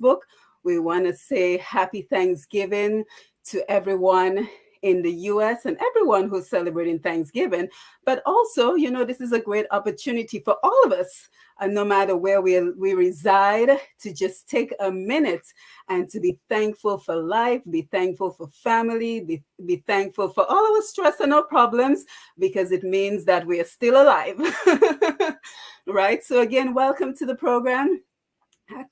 Facebook. We want to say happy Thanksgiving to everyone in the US and everyone who's celebrating Thanksgiving. But also, this is a great opportunity for all of us, no matter where we reside, to just take a minute and to be thankful for life, be thankful for family, be thankful for all our stress and our problems, because it means that we are still alive. Right? So again, welcome to the program.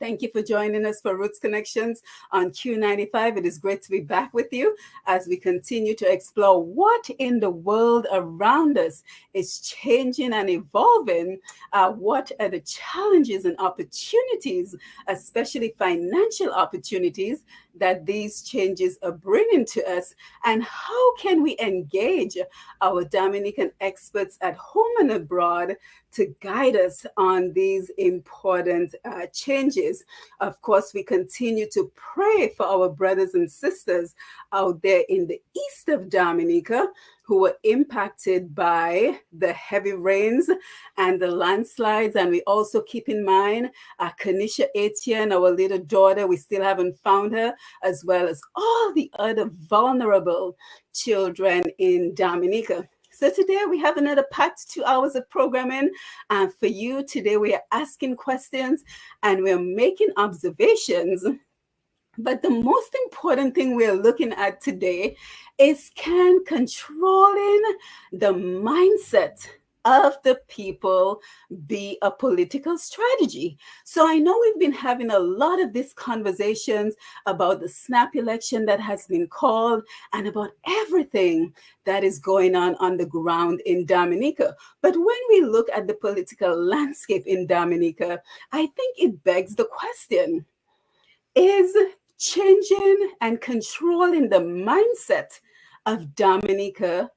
Thank you for joining us for Roots Connections on Q95. It is great to be back with you as we continue to explore what in the world around us is changing and evolving. What are the challenges and opportunities, especially financial opportunities, that these changes are bringing to us, and how can we engage our Dominican experts at home and abroad to guide us on these important changes. Of course, we continue to pray for our brothers and sisters out there in the east of Dominica who were impacted by the heavy rains and the landslides. And we also keep in mind Kanisha Etienne, our little daughter. We still haven't found her, as well as all the other vulnerable children in Dominica. So today we have another packed 2 hours of programming for you. Today we are asking questions and we're making observations. But the most important thing we're looking at today is, can controlling the mindset of the people be a political strategy? So I know we've been having a lot of these conversations about the snap election that has been called and about everything that is going on the ground in Dominica. But when we look at the political landscape in Dominica, I think it begs the question, is changing and controlling the mindset of Dominicans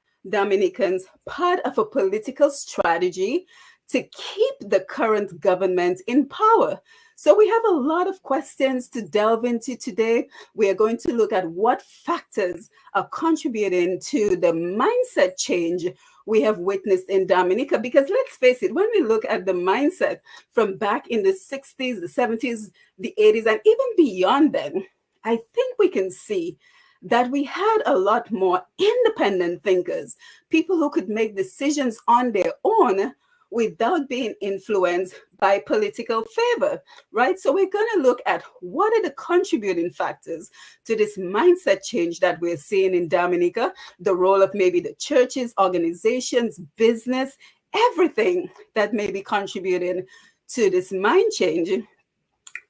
part of a political strategy to keep the current government in power? So we have a lot of questions to delve into today. We are going to look at what factors are contributing to the mindset change we have witnessed in Dominica. Because let's face it, when we look at the mindset from back in the 60s, the 70s, the 80s, and even beyond then, I think we can see that we had a lot more independent thinkers, people who could make decisions on their own without being influenced by political favor, right? So we're going to look at what are the contributing factors to this mindset change that we're seeing in Dominica, the role of maybe the churches, organizations, business, everything that may be contributing to this mind change.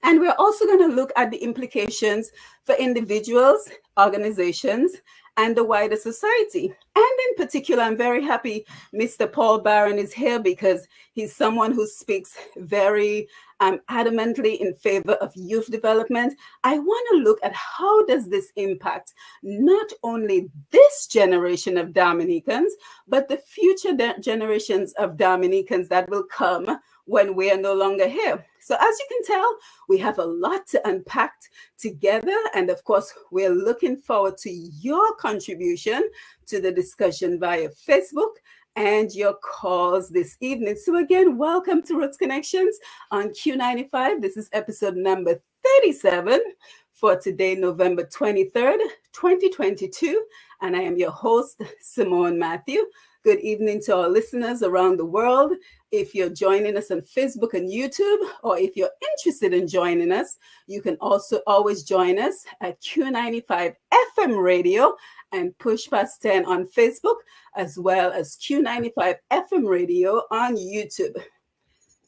And we're also going to look at the implications for individuals, organizations, and the wider society. And in particular, I'm very happy Mr. Paul Barron is here, because he's someone who speaks very adamantly in favor of youth development. I want to look at how does this impact not only this generation of Dominicans, but the future generations of Dominicans that will come when we are no longer here. So as you can tell, we have a lot to unpack together. And of course, we're looking forward to your contribution to the discussion via Facebook and your calls this evening. So again, welcome to Roots Connections on Q95. This is episode number 37 for today, November 23rd, 2022. And I am your host, Simone Mathieu. Good evening to our listeners around the world. If you're joining us on Facebook and YouTube, or if you're interested in joining us, you can also always join us at Q95 FM Radio and Push Past 10 on Facebook, as well as Q95 FM Radio on YouTube.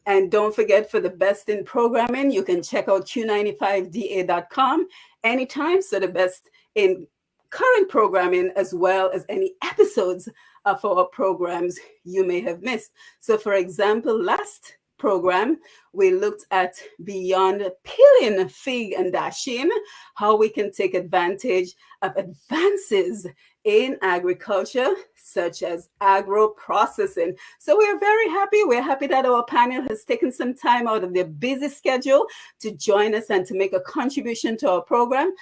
And don't forget, for the best in programming, you can check out Q95DA.com anytime. So the best in current programming, as well as any episodes of our programs you may have missed. So for example, last program, we looked at beyond peeling fig and dashing, how we can take advantage of advances in agriculture, such as agro-processing. So we're very happy. We're happy that our panel has taken some time out of their busy schedule to join us and to make a contribution to our program.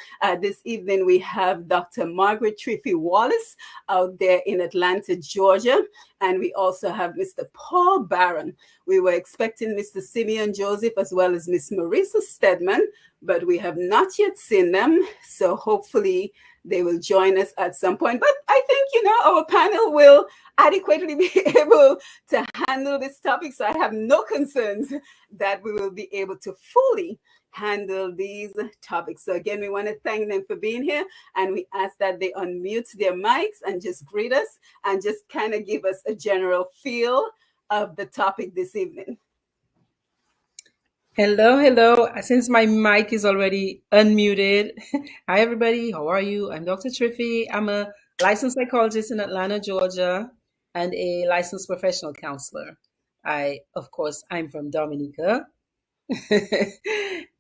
This evening, we have Dr. Margaret Triphi Wallace out there in Atlanta, Georgia. And we also have Mr. Paul Barron. We were expecting Mr. Simeon Joseph, as well as Miss Marisa Steadman, but we have not yet seen them. So hopefully they will join us at some point. But I think, our panel will adequately be able to handle this topic. So I have no concerns that we will be able to fully handle these topics. So again, we want to thank them for being here, and we ask that they unmute their mics and just greet us and just kind of give us a general feel of the topic this evening. Hello. Since my mic is already unmuted, hi everybody, how are you? I'm Dr. Triphi. I'm a licensed psychologist in Atlanta, Georgia, and a licensed professional counselor. Of course, I'm from Dominica,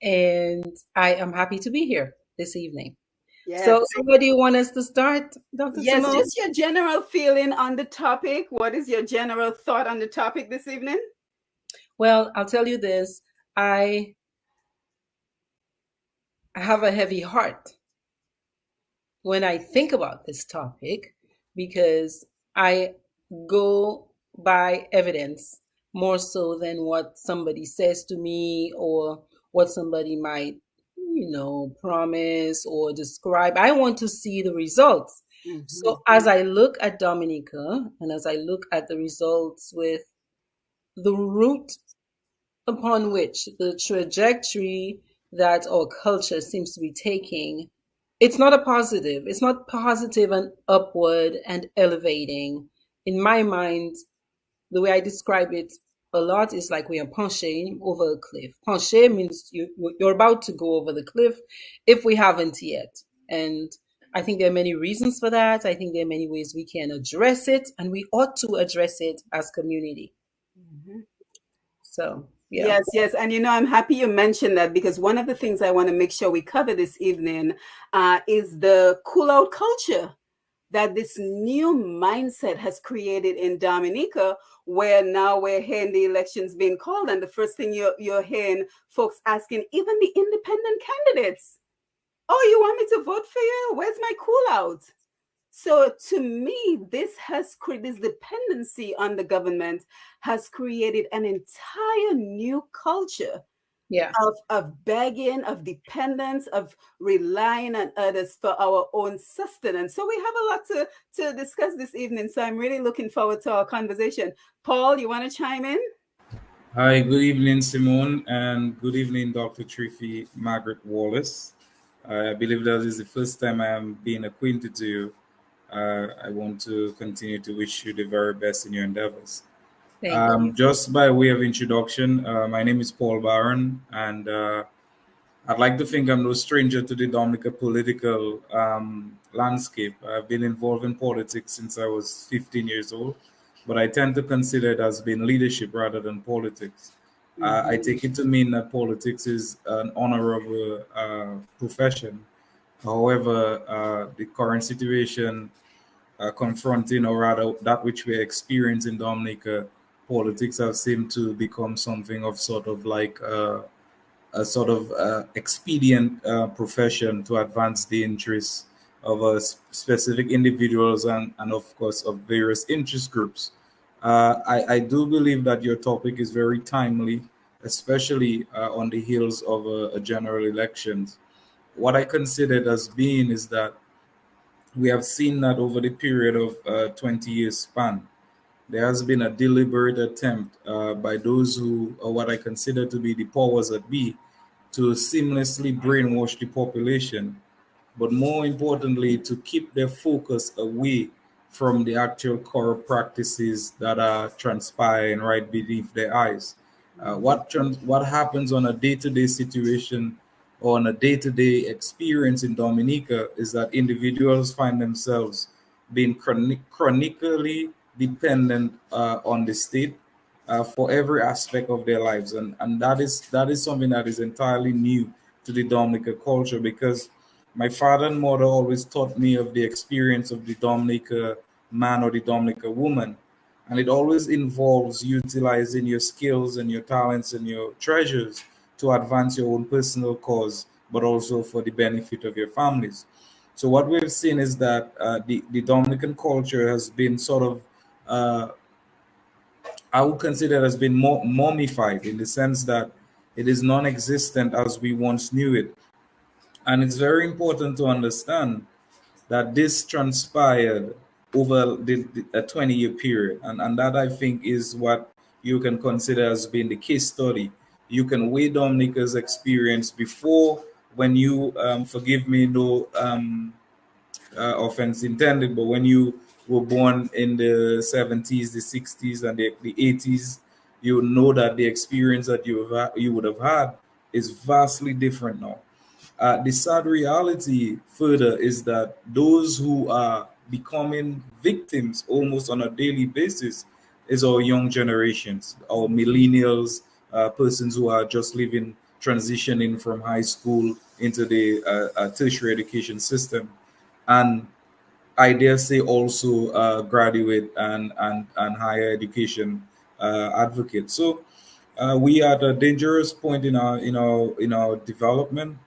and I am happy to be here this evening. Yes. So where do you want us to start, Dr. Yes, Simone? just your general feeling on the topic. What is your general thought on the topic this evening? Well, I'll tell you this. I have a heavy heart when I think about this topic because I go by evidence more so than what somebody says to me or what somebody might, promise or describe. I want to see the results. Mm-hmm. So as I look at Dominica and as I look at the results with the route upon which the trajectory that our culture seems to be taking, it's not a positive. It's not positive and upward and elevating. In my mind, the way I describe it a lot is like we are penché over a cliff. Penché means you're about to go over the cliff if we haven't yet. And I think there are many reasons for that. I think there are many ways we can address it, and we ought to address it as community. Mm-hmm. So, yeah. Yes. And I'm happy you mentioned that, because one of the things I want to make sure we cover this evening is the cool out culture that this new mindset has created in Dominica, where now we're hearing the elections being called, and the first thing you're hearing folks asking, even the independent candidates, oh, you want me to vote for you? Where's my cool out? So to me, this dependency on the government has created an entire new culture of begging, of dependence, of relying on others for our own sustenance. So we have a lot to discuss this evening. So I'm really looking forward to our conversation. Paul, you want to chime in? Hi, good evening, Simone, and good evening, Dr. Triphi, Margaret, Wallace. I believe that is the first time I am being acquainted to you. I want to continue to wish you the very best in your endeavors. Just by way of introduction, my name is Paul Barron, and I'd like to think I'm no stranger to the Dominica political landscape. I've been involved in politics since I was 15 years old, but I tend to consider it as being leadership rather than politics. Mm-hmm. I take it to mean that politics is an honorable profession. However, the current situation confronting, or rather that which we experience in Dominica, politics have seemed to become something of sort of like a sort of expedient profession to advance the interests of specific individuals and of course of various interest groups. I do believe that your topic is very timely, especially on the heels of a general elections. What I considered as being is that we have seen that over the period of 20 years span, there has been a deliberate attempt by those who are what I consider to be the powers that be to seamlessly brainwash the population, but more importantly, to keep their focus away from the actual core practices that are transpiring right beneath their eyes. What happens on a day-to-day situation or on a day-to-day experience in Dominica is that individuals find themselves being chronically dependent on the state for every aspect of their lives, and that is something that is entirely new to the Dominica culture, because my father and mother always taught me of the experience of the Dominica man or the Dominica woman, and it always involves utilizing your skills and your talents and your treasures to advance your own personal cause, but also for the benefit of your families. So what we've seen is that the Dominican culture has been sort of I would consider it has been more mummified, in the sense that It is non-existent as we once knew it. And it's very important to understand that this transpired over a 20-year period. And that, I think, is what you can consider as being the case study. You can weigh Dominica's experience before, when you, forgive me, no offense intended, but when you were born in the 70s, the 60s, and the 80s, you know that the experience that you would have had is vastly different now. The sad reality further is that those who are becoming victims almost on a daily basis is our young generations, our millennials, persons who are just living, transitioning from high school into the tertiary education system, and I dare say also graduate and higher education advocates. So we are at a dangerous point in our development,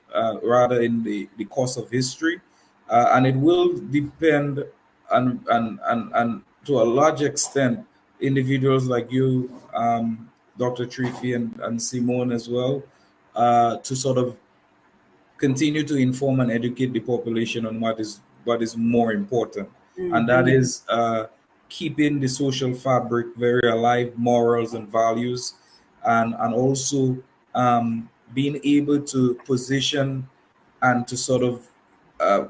rather in the course of history, and it will depend and to a large extent individuals like you, Dr. Triphi, and Simone as well, to sort of continue to inform and educate the population on what is more important, and that is keeping the social fabric very alive, morals and values, and also being able to position and to sort of uh,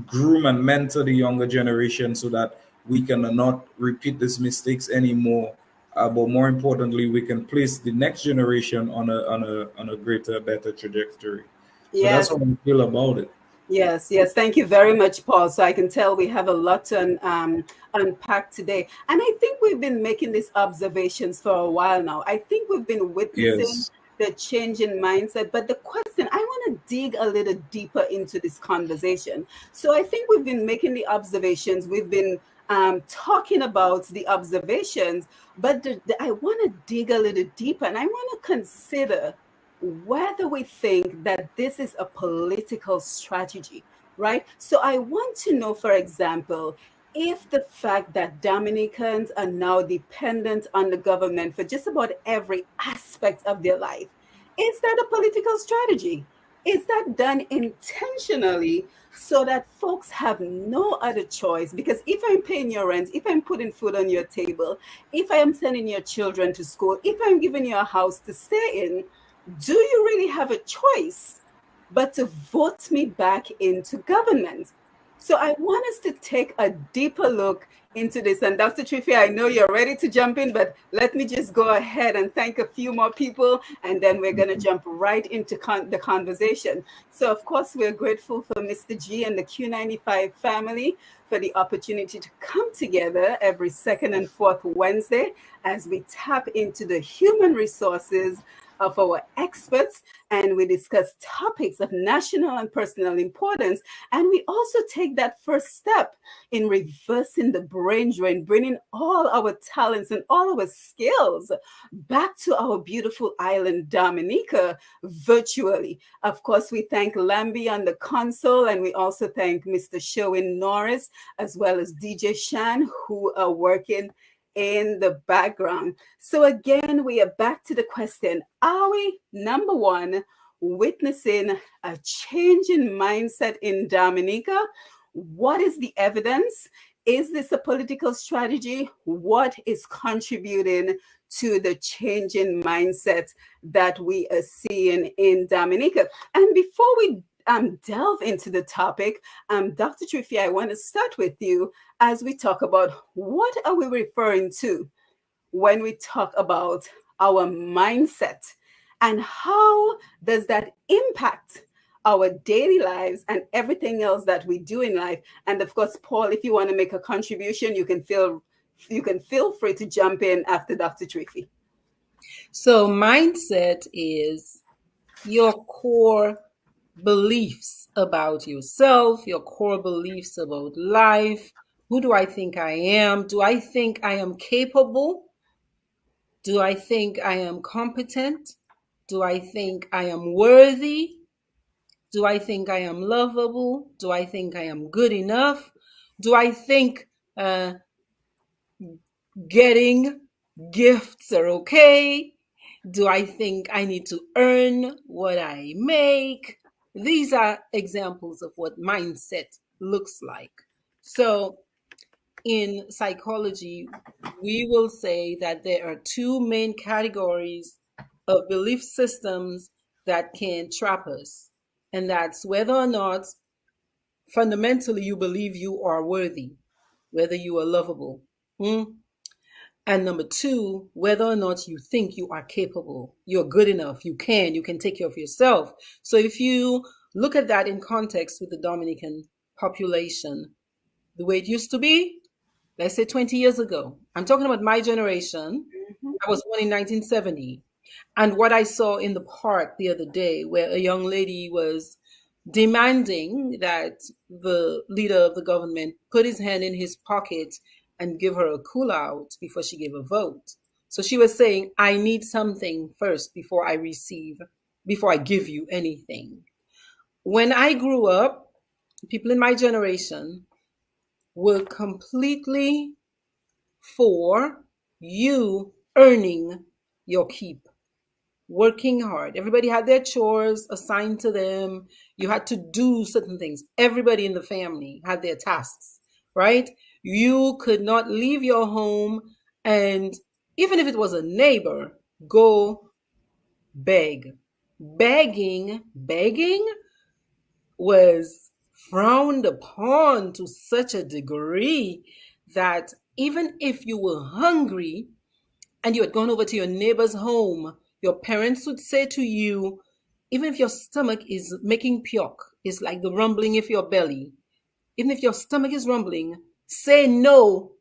groom and mentor the younger generation so that we can not repeat these mistakes anymore. But more importantly, we can place the next generation on a greater, better trajectory. So that's Yes. how I feel about it. Yes, yes. Thank you very much, Paul. So I can tell we have a lot to unpack today. And I think we've been making these observations for a while now. I think we've been witnessing Yes. the change in mindset. But the question, I want to dig a little deeper into this conversation. So I think we've been making the observations. We've been talking about the observations, but I want to dig a little deeper, and I want to consider whether we think that this is a political strategy, right? So I want to know, for example, if the fact that Dominicans are now dependent on the government for just about every aspect of their life, is that a political strategy? Is that done intentionally so that folks have no other choice? Because if I'm paying your rent, if I'm putting food on your table, if I am sending your children to school, if I'm giving you a house to stay in, do you really have a choice but to vote me back into government? So I want us to take a deeper look into this. And Dr. Triphi, I know you're ready to jump in, but let me just go ahead and thank a few more people, and then we're going to jump right into the conversation. So, of course, we're grateful for Mr. G and the Q95 family for the opportunity to come together every second and fourth Wednesday as we tap into the human resources of our experts, and we discuss topics of national and personal importance. And we also take that first step in reversing the brain drain, bringing all our talents and all our skills back to our beautiful island, Dominica, virtually. Of course, we thank Lambi on the console, and we also thank Mr. Sherwin Norris, as well as DJ Shan, who are working in the background. So again, we are back to the question, are we, number one, witnessing a change in mindset in Dominica? What is the evidence? Is this a political strategy? What is contributing to the change in mindset that we are seeing in Dominica? And before we delve into the topic, Dr. Triphi, I want to start with you as we talk about what are we referring to when we talk about our mindset, and how does that impact our daily lives and everything else that we do in life. And of course, Paul, if you want to make a contribution, you can feel free to jump in after Dr. Triphi. So mindset is your core beliefs about yourself, your core beliefs about life. Who do I think I am? Do I think I am capable? Do I think I am competent? Do I think I am worthy? Do I think I am lovable? Do I think I am good enough? Do I think getting gifts are okay? Do I think I need to earn what I make? These are examples of what mindset looks like. So, in psychology, we will say that there are two main categories of belief systems that can trap us. And that's whether or not fundamentally you believe you are worthy, whether you are lovable. Hmm? And number two, whether or not you think you are capable, you're good enough, you can take care of yourself. So if you look at that in context with the Dominican population, the way it used to be, let's say 20 years ago, I'm talking about my generation. I was born in 1970. And what I saw in the park the other day, where a young lady was demanding that the leader of the government put his hand in his pocket and give her a cool out before she gave a vote. So she was saying, I need something first before I give you anything. When I grew up, people in my generation were completely for you earning your keep, working hard. Everybody had their chores assigned to them. You had to do certain things. Everybody in the family had their tasks, right? You could not leave your home and, even if it was a neighbor, go beg. Begging was frowned upon to such a degree that even if you were hungry and you had gone over to your neighbor's home, your parents would say to you, even if your stomach is making puke, it's like the rumbling of your belly, even if your stomach is rumbling, say no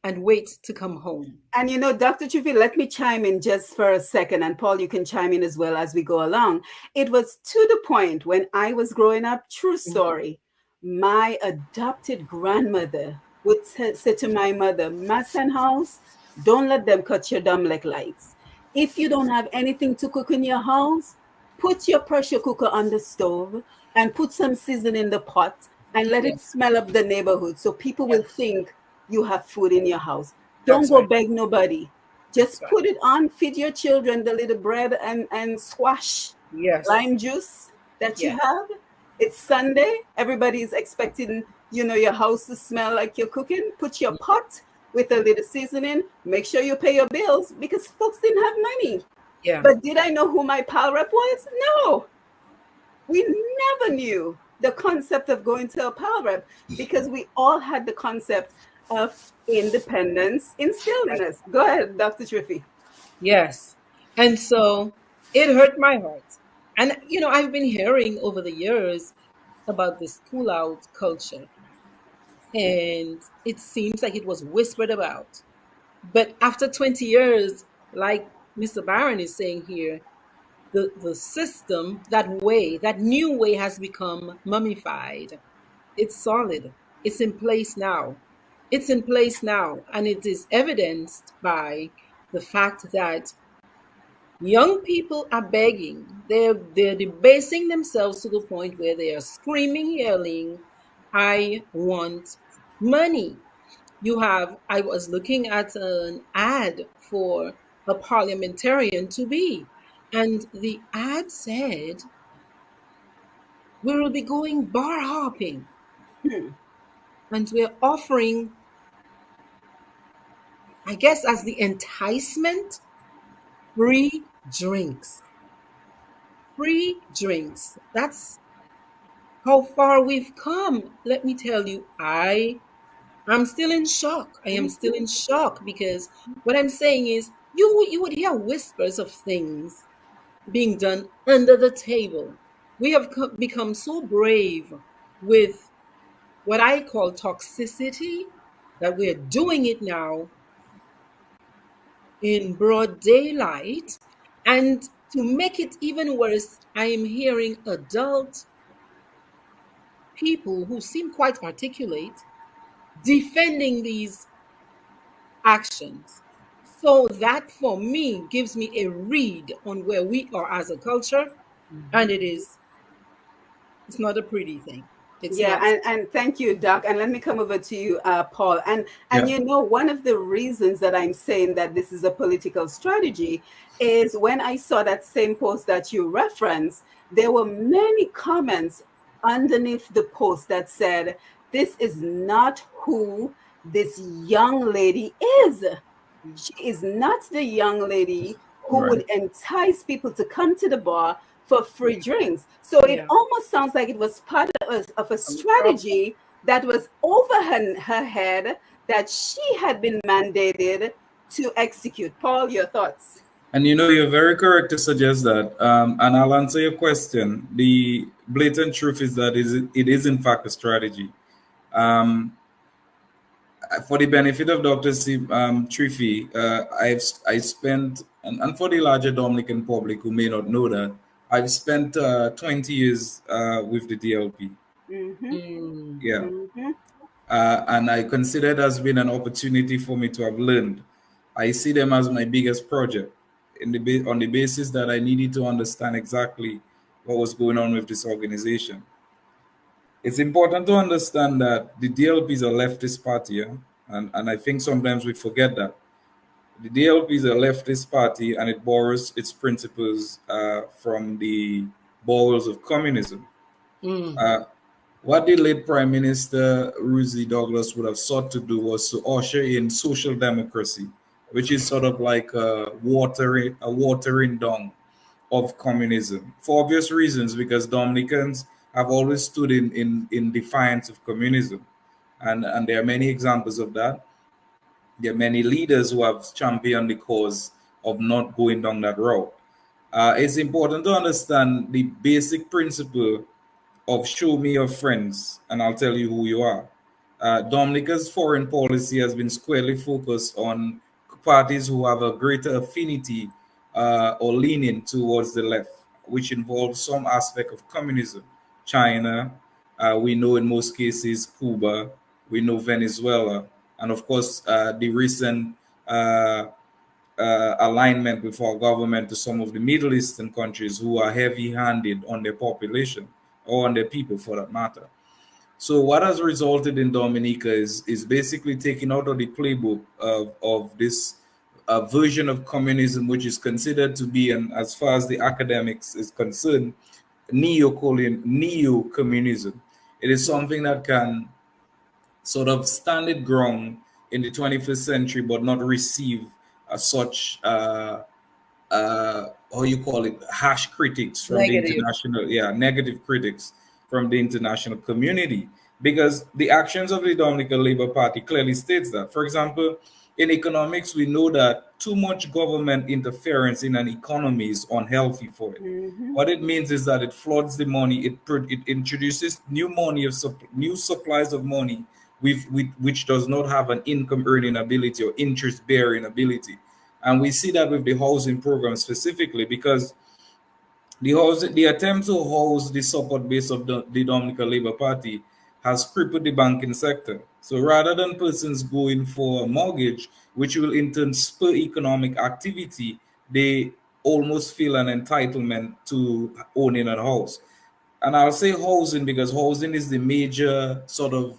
and wait to come home. And Dr. Triphi, let me chime in just for a second. And Paul, you can chime in as well as we go along. It was to the point when I was growing up, true story, my adopted grandmother would say to my mother, Masan house, don't let them cut your Domlek lights. If you don't have anything to cook in your house, put your pressure cooker on the stove and put some seasoning in the pot and let it smell up the neighborhood so people will think you have food in your house. Don't go beg nobody. Just put it on, feed your children the little bread and squash, lime juice that you have. It's Sunday. Everybody is expecting, your house to smell like you're cooking. Put your pot with a little seasoning. Make sure you pay your bills because folks didn't have money. Yeah. But did I know who my pal rep was? No. We never knew the concept of going to a pal rep because we all had the concept of independence instilled in us. Go ahead, Dr. Triphi. Yes. And so it hurt my heart. And, I've been hearing over the years about this pull out culture. And it seems like it was whispered about. But after 20 years, like Mr. Barron is saying here, the system, that new way has become mummified. It's solid. It's in place now. And it is evidenced by the fact that young people are begging. They're debasing themselves to the point where they are screaming, yelling, I want money. I was looking at an ad for a parliamentarian to be, and the ad said, we will be going bar hopping. And we're offering, I guess, as the enticement, free drinks. Free drinks. That's how far we've come. Let me tell you, I'm still in shock. I am still in shock because what I'm saying is you would hear whispers of things being done under the table. We have become so brave with what I call toxicity that we're doing it now in broad daylight. And to make it even worse, I am hearing adult people who seem quite articulate defending these actions. So that for me gives me a read on where we are as a culture, and it's not a pretty thing. It's Yeah, not. and thank you, Doc. And let me come over to you, Paul. And Yeah. you know, one of the reasons that I'm saying that this is a political strategy is when I saw that same post that you referenced, there were many comments underneath the post that said, "This is not who this young lady is. She is not the young lady who Right. would entice people to come to the bar for free drinks." So it Yeah. almost sounds like it was part of a strategy that was over her head that she had been mandated to execute. Paul, your thoughts? And you know, you're very correct to suggest that. And I'll answer your question. The blatant truth is that it is in fact a strategy. Um, for the benefit of Dr. Triphi, I spent, and for the larger Dominican public who may not know that, I've spent 20 years with the DLP. Mm-hmm. Mm. Yeah. Mm-hmm. And I consider it has been an opportunity for me to have learned. I see them as my biggest project on the basis that I needed to understand exactly what was going on with this organization. It's important to understand that the DLP is a leftist party, yeah? And I think sometimes we forget that. The DLP is a leftist party and it borrows its principles from the bowels of communism. Mm. Uh, what the late Prime Minister Ruzi Douglas would have sought to do was to usher in social democracy, which is sort of like a watering down of communism for obvious reasons, because Dominicans have always stood in defiance of communism. And there are many examples of that. There are many leaders who have championed the cause of not going down that route. It's important to understand the basic principle of show me your friends and I'll tell you who you are. Dominica's foreign policy has been squarely focused on parties who have a greater affinity or leaning towards the left, which involves some aspect of communism. China, we know in most cases Cuba, we know Venezuela, and of course the recent uh, alignment with our government to some of the Middle Eastern countries who are heavy handed on their population or on their people for that matter. So what has resulted in Dominica is basically taking out of the playbook of this version of communism, which is considered to be, and as far as the academics is concerned, neo-communism. It is something that can sort of stand its ground in the 21st century, but not receive such how you call it, harsh critics from the Negative. international, yeah, negative critics from the international community, because the actions of the Dominican Labour Party clearly states that. For example, in economics, we know that too much government interference in an economy is unhealthy for it. Mm-hmm. What it means is that it floods the money, it introduces new money new supplies of money with which does not have an income earning ability or interest bearing ability. And we see that with the housing program specifically, because the attempt to house the support base of the Dominican Labour Party has crippled the banking sector. So rather than persons going for a mortgage, which will in turn spur economic activity, they almost feel an entitlement to owning a house. And I'll say housing because housing is the major sort of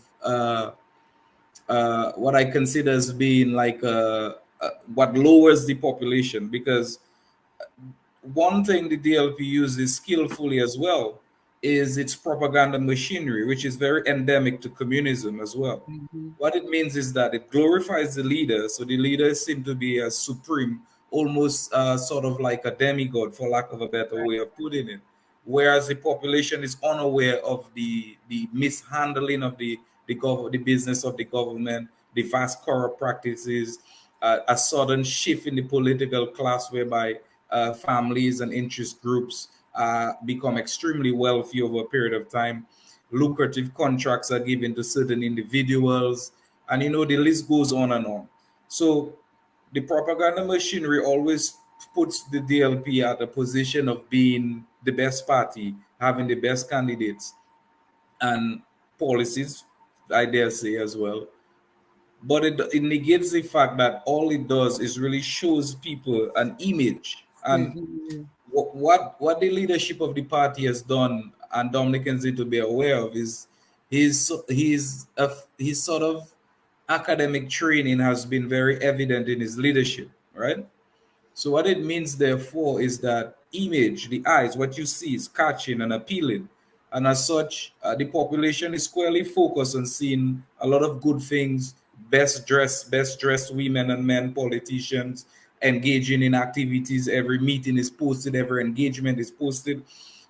what I consider as being like what lowers the population, because one thing the DLP uses skillfully as well is its propaganda machinery, which is very endemic to communism as well. Mhm. What it means is that it glorifies the leader, so the leaders seem to be a supreme, almost sort of like a demigod, for lack of a better way of putting it. Whereas the population is unaware of the mishandling of the business of the government, the vast corrupt practices, a sudden shift in the political class whereby families and interest groups become extremely wealthy over a period of time. Lucrative contracts are given to certain individuals, and you know the list goes on and on. So the propaganda machinery always puts the DLP at a position of being the best party, having the best candidates and policies, I dare say as well. But it negates the fact that all it does is really shows people an image. And Mhm. what the leadership of the party has done, and Dominicans need to be aware of, is his sort of academic training has been very evident in his leadership, right? So what it means, therefore, is that image, the eyes, what you see is catching and appealing. And as such, the population is squarely focused on seeing a lot of good things, best dressed women and men, politicians, engaging in activities. Every meeting is posted, every engagement is posted.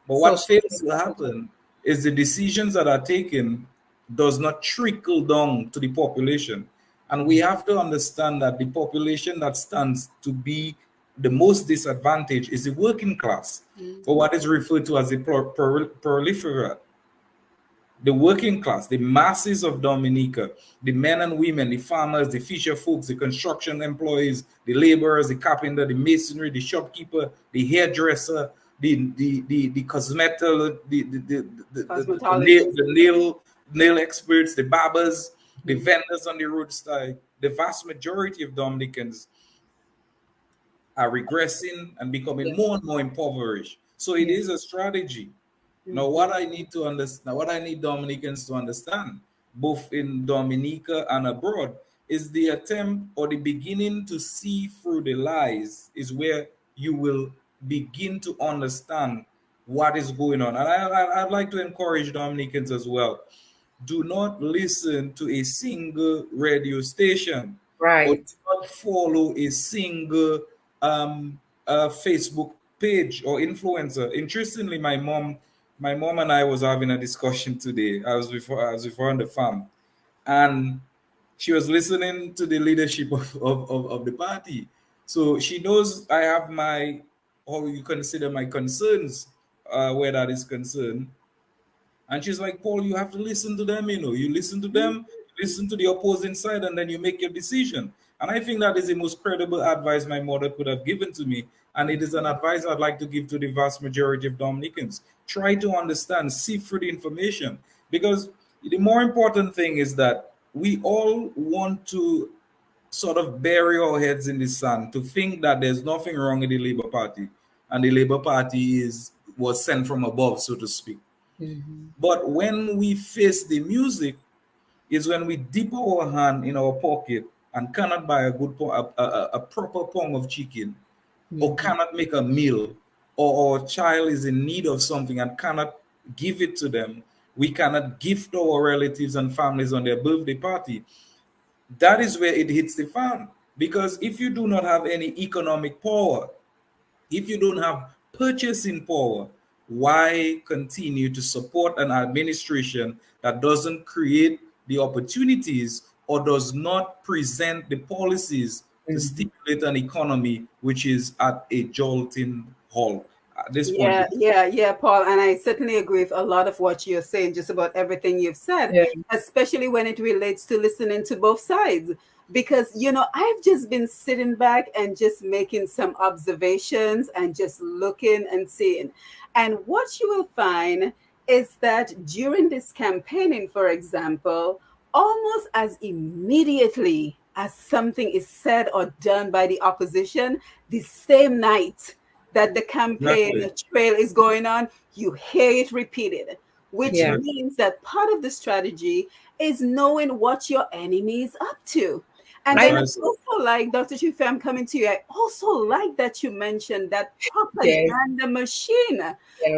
But what Social fails to happen is the decisions that are taken does not trickle down to the population. And we have to understand that the population that stands to be the most disadvantaged is the working class, or what is referred to as the proliferate. The working class, the masses of Dominica, the men and women, the farmers, the fisher folks, the construction employees, the laborers, the carpenter, the masonry, the shopkeeper, the hairdresser, the cosmetic, the nail experts, the barbers, the vendors on the roadside. The vast majority of Dominicans are regressing and becoming more and more impoverished. So it is a strategy. Now, what I need to understand, what I need Dominicans to understand, both in Dominica and abroad, is the attempt or the beginning to see through the lies is where you will begin to understand what is going on. And I'd like to encourage Dominicans as well. Do not listen to a single radio station, or do not follow a single Facebook page or influencer. Interestingly, my mom and I was having a discussion today. I was before on the farm, and she was listening to the leadership of the party. So she knows I have my, how you consider my concerns where that is concerned. And she's like, Paul, you have to listen to them, you listen to them, listen to the opposing side, and then you make your decision. And I think that is the most credible advice my mother could have given to me. And it is an advice I'd like to give to the vast majority of Dominicans. Try to understand, sift through the information. Because the more important thing is that we all want to sort of bury our heads in the sand to think that there's nothing wrong with the Labour Party. And the Labour Party was sent from above, so to speak. But when we face the music is when we dip our hand in our pocket and cannot buy a proper pound of chicken, or cannot make a meal, or our child is in need of something and cannot give it to them. We cannot gift our relatives and families on their birthday party. That is where it hits the fan. Because if you do not have any economic power, if you don't have purchasing power, why continue to support an administration that doesn't create the opportunities or does not present the policies to stimulate an economy which is at a jolting halt at this point? Yeah, Paul. And I certainly agree with a lot of what you're saying, just about everything you've said, especially when it relates to listening to both sides. Because, I've just been sitting back and just making some observations and just looking and seeing. And what you will find is that during this campaigning, for example, almost as immediately as something is said or done by the opposition, the same night that the campaign trail is going on, you hear it repeated, which means that part of the strategy is knowing what your enemy is up to. And then I also like, Dr. Triphi, I'm coming to you. I also like that you mentioned that propaganda machine.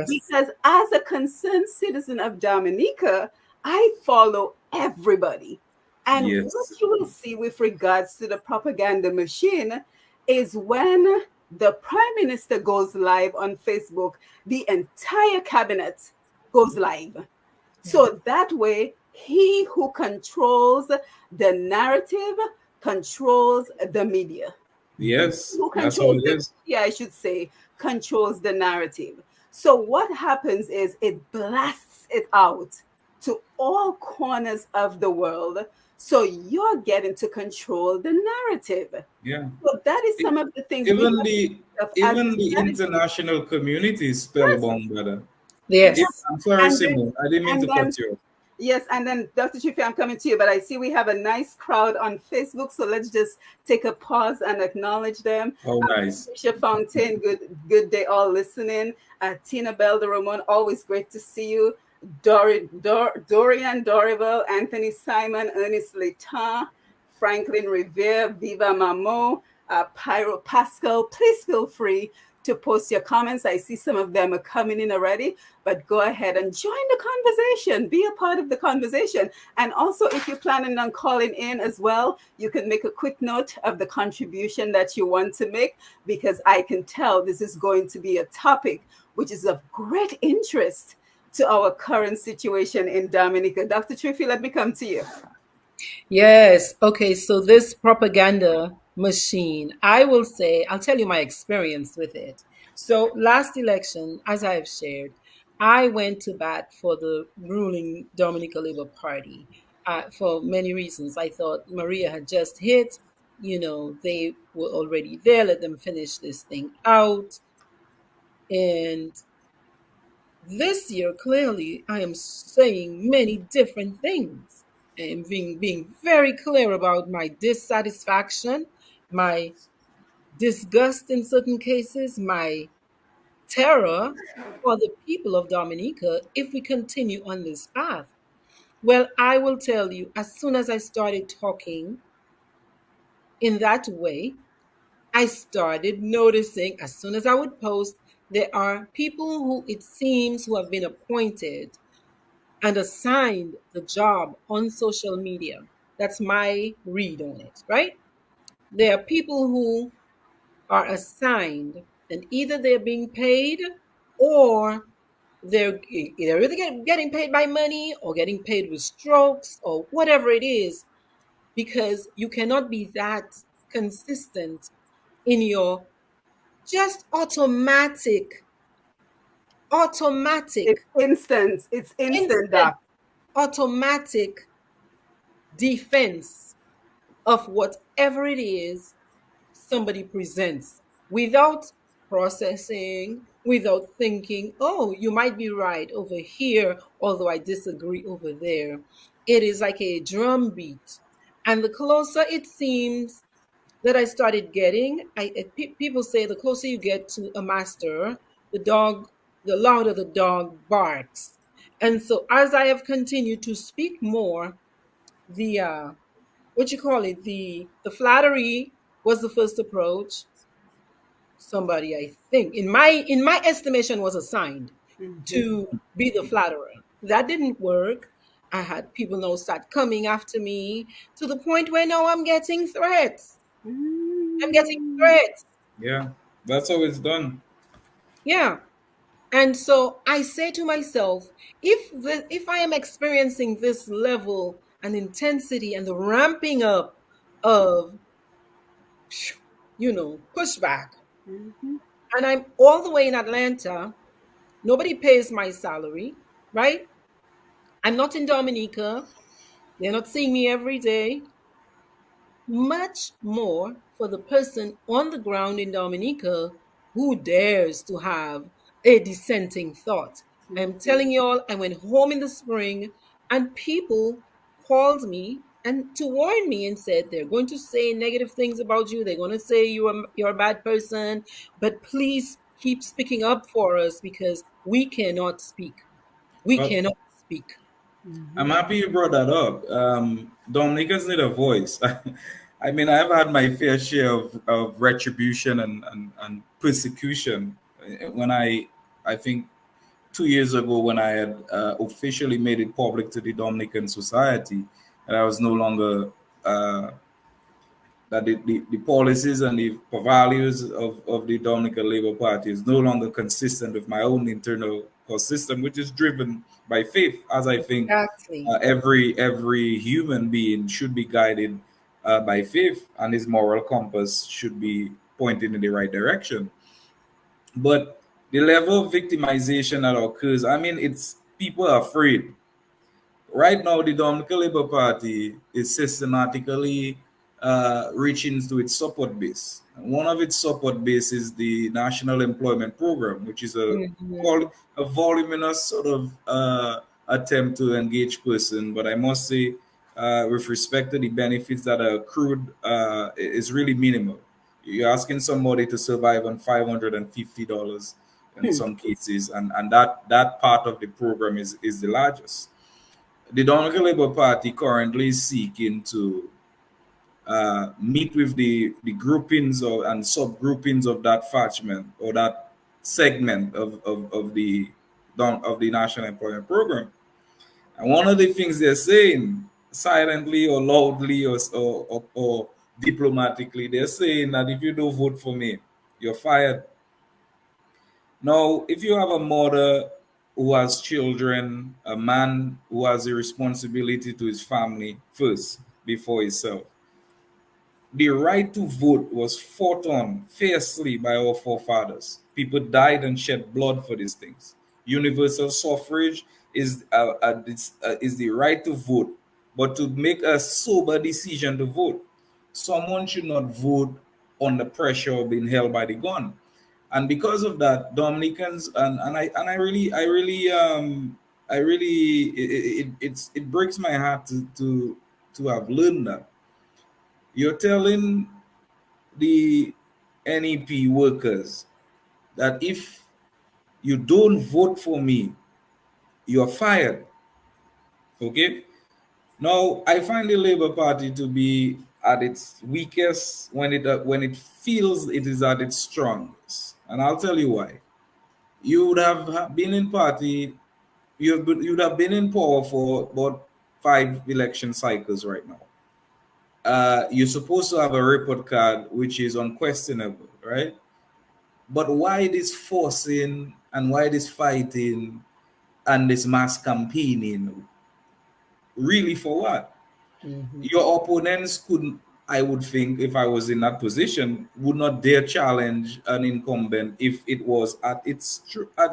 Because as a concerned citizen of Dominica, I follow everybody. And what you will see with regards to the propaganda machine is when the Prime Minister goes live on Facebook, the entire cabinet goes live. So that way, he who controls the narrative controls the media. Yes, who controls I should say, controls the narrative. So what happens is it blasts it out to all corners of the world. So you're getting to control the narrative. So that is some of the things. Even the international community is spellbound, brother. I'm sorry, Simone. I didn't mean to cut you off. Yes, and then Dr. Triphi, I'm coming to you, but I see we have a nice crowd on Facebook, so let's just take a pause and acknowledge them. Oh, nice. Patricia Fountain, good day all listening. Tina Bell de Ramon, always great to see you. Dorian Dorival, Anthony Simon, Ernest Letin, Franklin Revere, Viva Mamo, Pyro Pascal. Please feel free to post your comments. I see some of them are coming in already, but go ahead and join the conversation. Be a part of the conversation. And also, if you're planning on calling in as well, you can make a quick note of the contribution that you want to make, because I can tell this is going to be a topic which is of great interest to our current situation in Dominica. Dr. Triphi, let me come to you. Yes. Okay. So this propaganda machine, I will say, I'll tell you my experience with it. So last election, as I've shared, I went to bat for the ruling Dominica Labour Party for many reasons. I thought Maria had just hit, they were already there. Let them finish this thing out. And this year, clearly, I am saying many different things and being very clear about my dissatisfaction, my disgust in certain cases, my terror for the people of Dominica if we continue on this path. Well, I will tell you, as soon as I started talking in that way, I started noticing, as soon as I would post, there are people who it seems who have been appointed and assigned the job on social media. That's my read on it, right? There are people who are assigned, and either they're being paid or they're either getting paid by money or getting paid with strokes or whatever it is, because you cannot be that consistent in your just automatic, It's instant, instant, Doc. automatic defense of whatever it is somebody presents without processing, without thinking, oh, you might be right over here, although I disagree over there. It is like a drum beat. And the closer it seems that I started getting, people say the closer you get to a master, the louder the dog barks. And so as I have continued to speak more, the what you call it, the flattery was the first approach. Somebody, I think, in my estimation, was assigned to be the flatterer. That didn't work. I had people now start coming after me to the point where now I'm getting threats. I'm getting threats. Yeah, that's how it's done. Yeah. And so I say to myself, if I am experiencing this level and intensity and the ramping up of pushback, and I'm all the way in Atlanta, nobody pays my salary, right? I'm not in Dominica. They're not seeing me every day. Much more for the person on the ground in Dominica who dares to have a dissenting thought. I'm telling you all, I went home in the spring and people called me and to warn me and said they're going to say negative things about you. They're going to say you're a bad person, but please keep speaking up for us because we cannot speak. We But cannot speak. I'm happy you brought that up. Dominica's need a voice. I mean, I've had my fair share of retribution and persecution. When I think 2 years ago, when I had officially made it public to the Dominican society, that I was no longer that the policies and the values of the Dominican Labour Party is no longer consistent with my own internal system, which is driven by faith, as I think Exactly. every human being should be guided by faith, and his moral compass should be pointing in the right direction. But the level of victimization that occurs, I mean, it's people are afraid. Right now, the Dominican Labour Party is systematically reaching to its support base. And one of its support base is the National Employment Program, which is a voluminous sort of attempt to engage person. But I must say, with respect to the benefits that are accrued, is really minimal. You're asking somebody to survive on $550 in some cases, and that part of the program is the largest. The Dominica Labour Party currently is seeking to meet with the groupings and subgroupings of that faction or that segment of the National Employment Program. And one of the things they're saying, silently or loudly or diplomatically, they're saying that if you don't vote for me, you're fired. Now, if you have a mother who has children, a man who has a responsibility to his family first before himself, the right to vote was fought on fiercely by our forefathers. People died and shed blood for these things. Universal suffrage is the right to vote, but to make a sober decision to vote. Someone should not vote under pressure of being held by the gun. And because of that, Dominicans and I really it breaks my heart to have learned that. You're telling the NEP workers that if you don't vote for me, you're fired. Okay? Now, I find the Labour Party to be at its weakest when it feels it is at its strongest. And I'll tell you why. You would have been in party, you'd have been in power for about 5 election cycles right now. You're supposed to have a report card which is unquestionable, right? But why this forcing and why this fighting and this mass campaigning? Really, for what? Your opponents couldn't, I would think, if I was in that position, would not dare challenge an incumbent if it was at its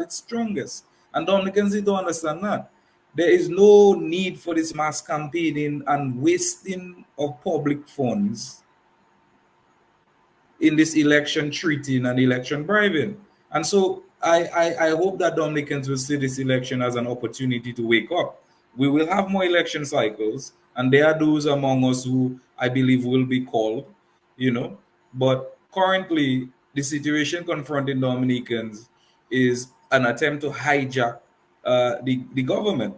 strongest. And Dominicans need to understand that. There is no need for this mass campaigning and wasting of public funds in this election treating and election bribing. And so I hope that Dominicans will see this election as an opportunity to wake up. We will have more election cycles, and there are those among us who I believe will be called, But currently, the situation confronting Dominicans is an attempt to hijack the government.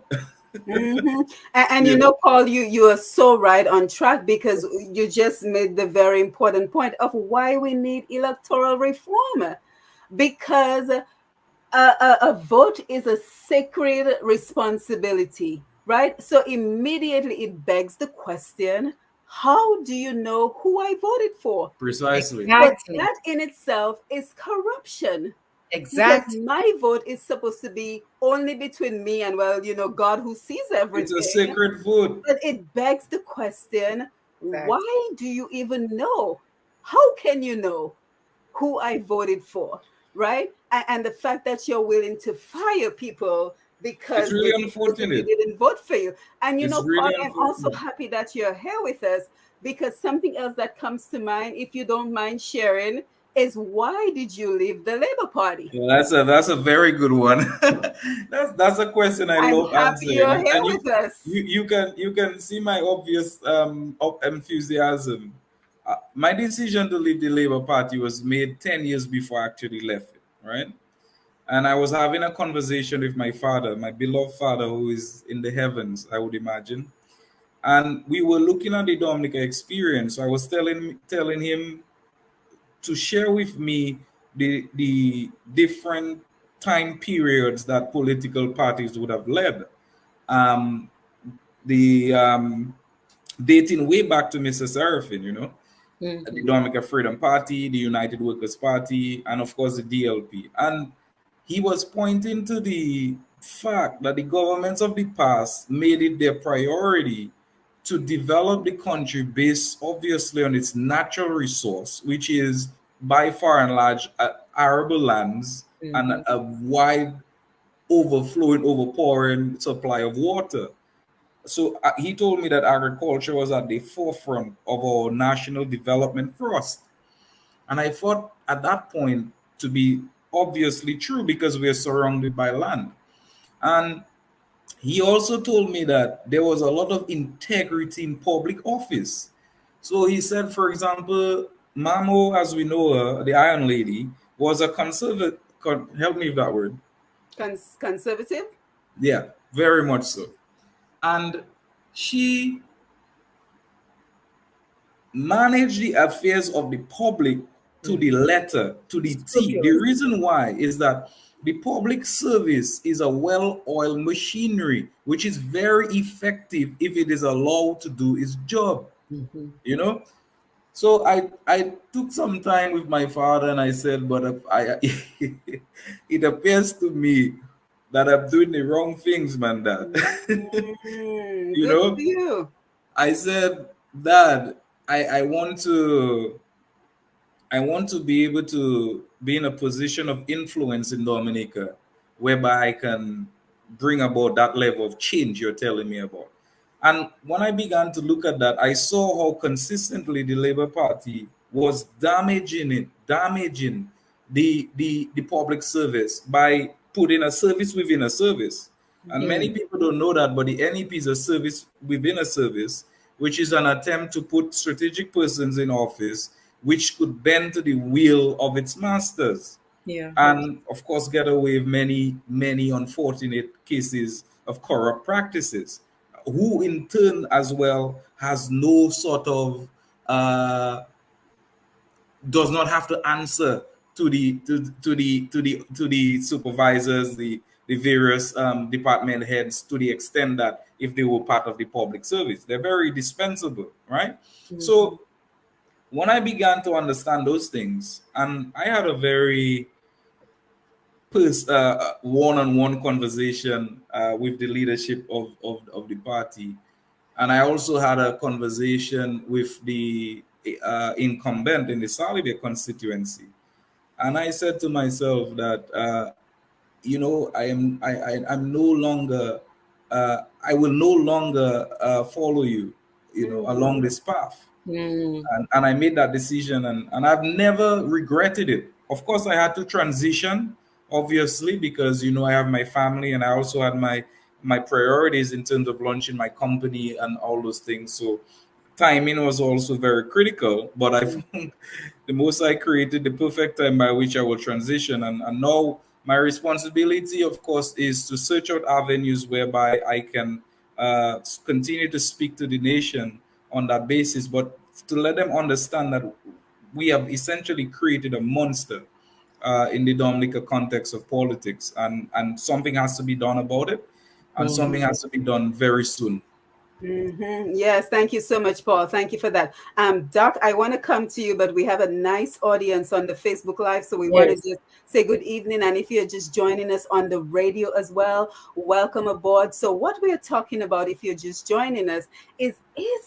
And Paul, you are so right on track, because you just made the very important point of why we need electoral reform, because a vote is a sacred responsibility, right? So immediately it begs the question, how do you know who I voted for? Precisely. Exactly. But that in itself is corruption. Exactly. Because my vote is supposed to be only between me and, God who sees everything. It's a sacred vote. But it begs the question, why do you even know? How can you know who I voted for, right? And the fact that you're willing to fire people because it's really unfortunate. They didn't vote for you. And really Paul, I'm also happy that you're here with us, because something else that comes to mind, if you don't mind sharing, is why did you leave the Labour Party? Yeah, that's a very good one. that's a question I love answering. You're here with us. You can see my obvious enthusiasm. My decision to leave the Labour Party was made 10 years before I actually left it, right? And I was having a conversation with my father, my beloved father, who is in the heavens, I would imagine. And we were looking at the Dominica experience. So I was telling him to share with me the different time periods that political parties would have led. Dating way back to Mr. Seraphin, the Dominica Freedom Party, the United Workers Party, and of course the DLP. And he was pointing to the fact that the governments of the past made it their priority to develop the country based obviously on its natural resource, which is by far and large arable lands and a wide overpowering supply of water. So he told me that agriculture was at the forefront of our national development thrust. And I thought at that point to be obviously true, because we are surrounded by land. And he also told me that there was a lot of integrity in public office. So he said, for example, Mamo, as we know her, the Iron Lady, was a help me with that word. Conservative? Yeah, very much so. And she managed the affairs of the public to the letter, to the T. The Scrupulous. reason why is that the public service is a well-oiled machinery, which is very effective if it is allowed to do its job. You know, so I took some time with my father and I said, but it appears to me that I'm doing the wrong things, man, Dad. You Good know, for you. I said, Dad, I want to be able to be in a position of influence in Dominica, whereby I can bring about that level of change you're telling me about. And when I began to look at that, I saw how consistently the Labour Party was damaging the public service by putting a service within a service. And many people don't know that, but the NEP is a service within a service, which is an attempt to put strategic persons in office which could bend to the will of its masters. Yeah. And of course, get away with many, many unfortunate cases of corrupt practices, who in turn as well has no sort of does not have to answer to the supervisors, the various department heads, to the extent that if they were part of the public service, they're very dispensable, right? So when I began to understand those things, and I had a very one-on-one conversation with the leadership of the party, and I also had a conversation with the incumbent in the Salibia constituency, and I said to myself that I'm no longer I will no longer follow you, along this path. And I made that decision, and I've never regretted it. Of course, I had to transition, obviously, because I have my family, and I also had my priorities in terms of launching my company and all those things. So timing was also very critical, but I found the most I created the perfect time by which I will transition. And now my responsibility, of course, is to search out avenues whereby I can continue to speak to the nation on that basis, but to let them understand that we have essentially created a monster in the Dominica context of politics, and something has to be done about it, and something has to be done very soon. Yes, thank you so much, Paul. Thank you for that. Doc, I want to come to you, but we have a nice audience on the Facebook Live, so we want to just say good evening. And if you're just joining us on the radio as well, welcome aboard. So what we are talking about, if you're just joining us, is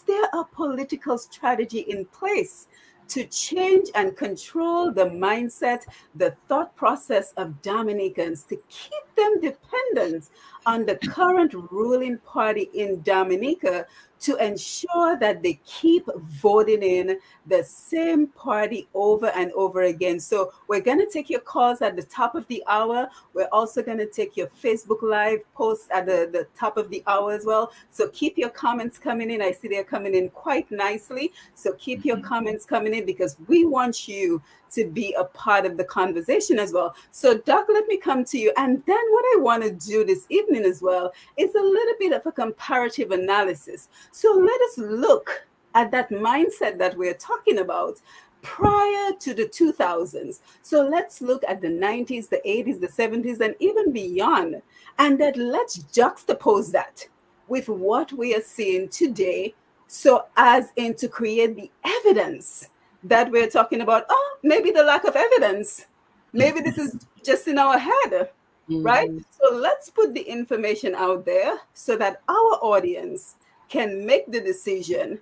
there a political strategy in place to change and control the mindset, the thought process of Dominicans, to keep them dependent on the current ruling party in Dominica, to ensure that they keep voting in the same party over and over again. So we're going to take your calls at the top of the hour. We're also going to take your Facebook Live posts at the top of the hour as well. So keep your comments coming in. I see they're coming in quite nicely. So keep your comments coming in, because we want you to be a part of the conversation as well. So Doc, let me come to you. And then what I want to do this evening as well is a little bit of a comparative analysis. So let us look at that mindset that we're talking about prior to the 2000s. So let's look at the 90s, the 80s, the 70s, and even beyond. And then let's juxtapose that with what we are seeing today, so as in to create the evidence that we're talking about. Oh, maybe the lack of evidence. Maybe this is just in our head, right? So let's put the information out there so that our audience can make the decision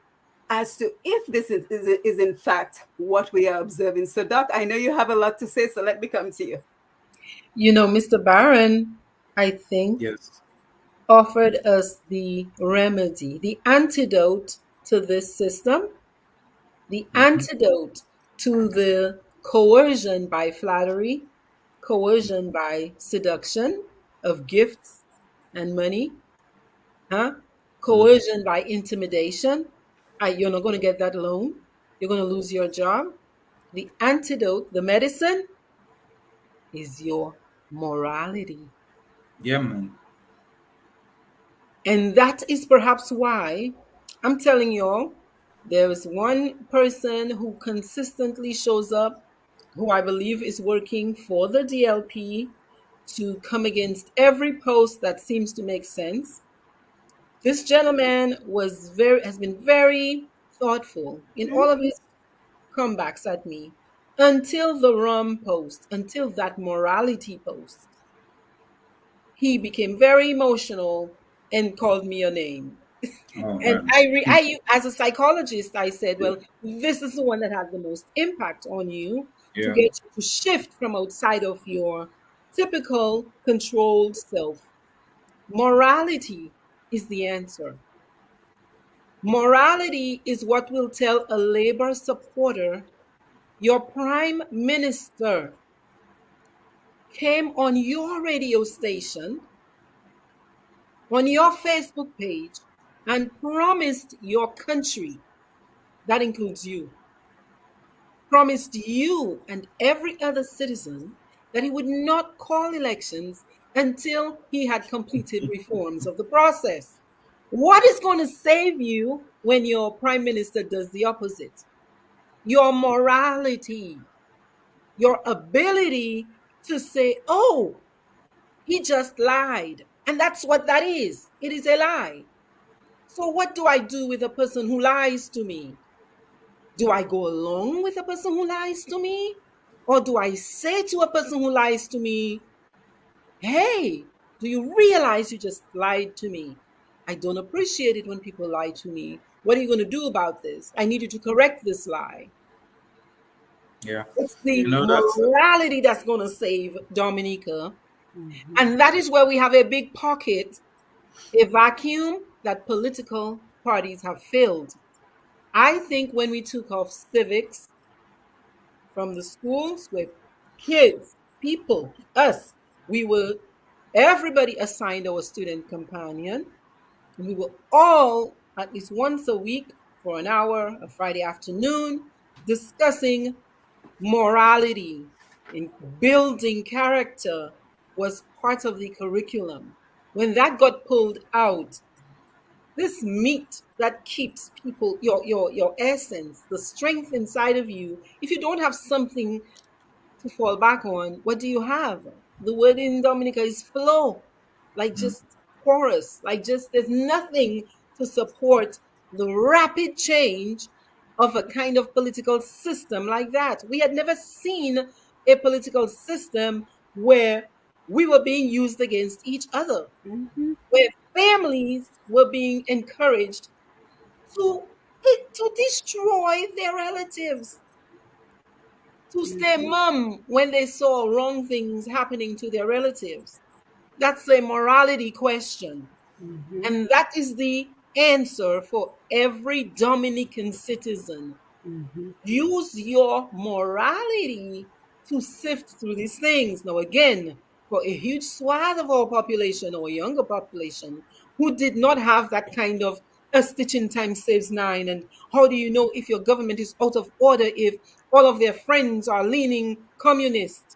as to if this is in fact what we are observing. So Doc, I know you have a lot to say, so let me come to you. Mr. Barron, I think, offered us the remedy, the antidote to this system, the antidote to the coercion by flattery, coercion by seduction of gifts and money, coercion by intimidation. You're not going to get that loan. You're going to lose your job. The antidote, the medicine, is your morality. Yeah, man. And that is perhaps why I'm telling y'all, there is one person who consistently shows up, who I believe is working for the DLP to come against every post that seems to make sense. This gentleman has been very thoughtful in all of his comebacks at me until the rum post, until that morality post. He became very emotional and called me a name. Oh And man. as a psychologist, I said, well, this is the one that has the most impact on you to Yeah. get you to shift from outside of your typical controlled self. Morality is the answer. Morality is what will tell a Labour supporter your prime minister came on your radio station, on your Facebook page, and promised your country, that includes you, promised you and every other citizen that he would not call elections until he had completed reforms of the process. What is going to save you when your prime minister does the opposite? Your morality, your ability to say, oh, he just lied. And that's what that is. It is a lie. So, what do I do with a person who lies to me? Do I go along with a person who lies to me? Or do I say to a person who lies to me, hey, do you realize you just lied to me? I don't appreciate it when people lie to me. What are you going to do about this? I need you to correct this lie. Yeah. It's the That's morality that's going to save Dominica. And that is where we have a big pocket, a vacuum that political parties have filled. I think when we took off civics from the schools where kids, people, us, we were, everybody assigned our student companion. And we were all at least once a week for an hour, a Friday afternoon, discussing morality and building character was part of the curriculum. When that got pulled out, this meat that keeps people, your essence, the strength inside of you, if you don't have something to fall back on, what do you have? The word in Dominica is flow, like just chorus, like just there's nothing to support the rapid change of a kind of political system like that. We had never seen a political system where we were being used against each other, where families were being encouraged to, to destroy their relatives, to stay mum when they saw wrong things happening to their relatives. That's a morality question. And that is the answer for every Dominican citizen. Use your morality to sift through these things. Now, again, for a huge swath of our population or younger population who did not have that kind of a stitch in time saves nine, and how do you know if your government is out of order if all of their friends are leaning communist?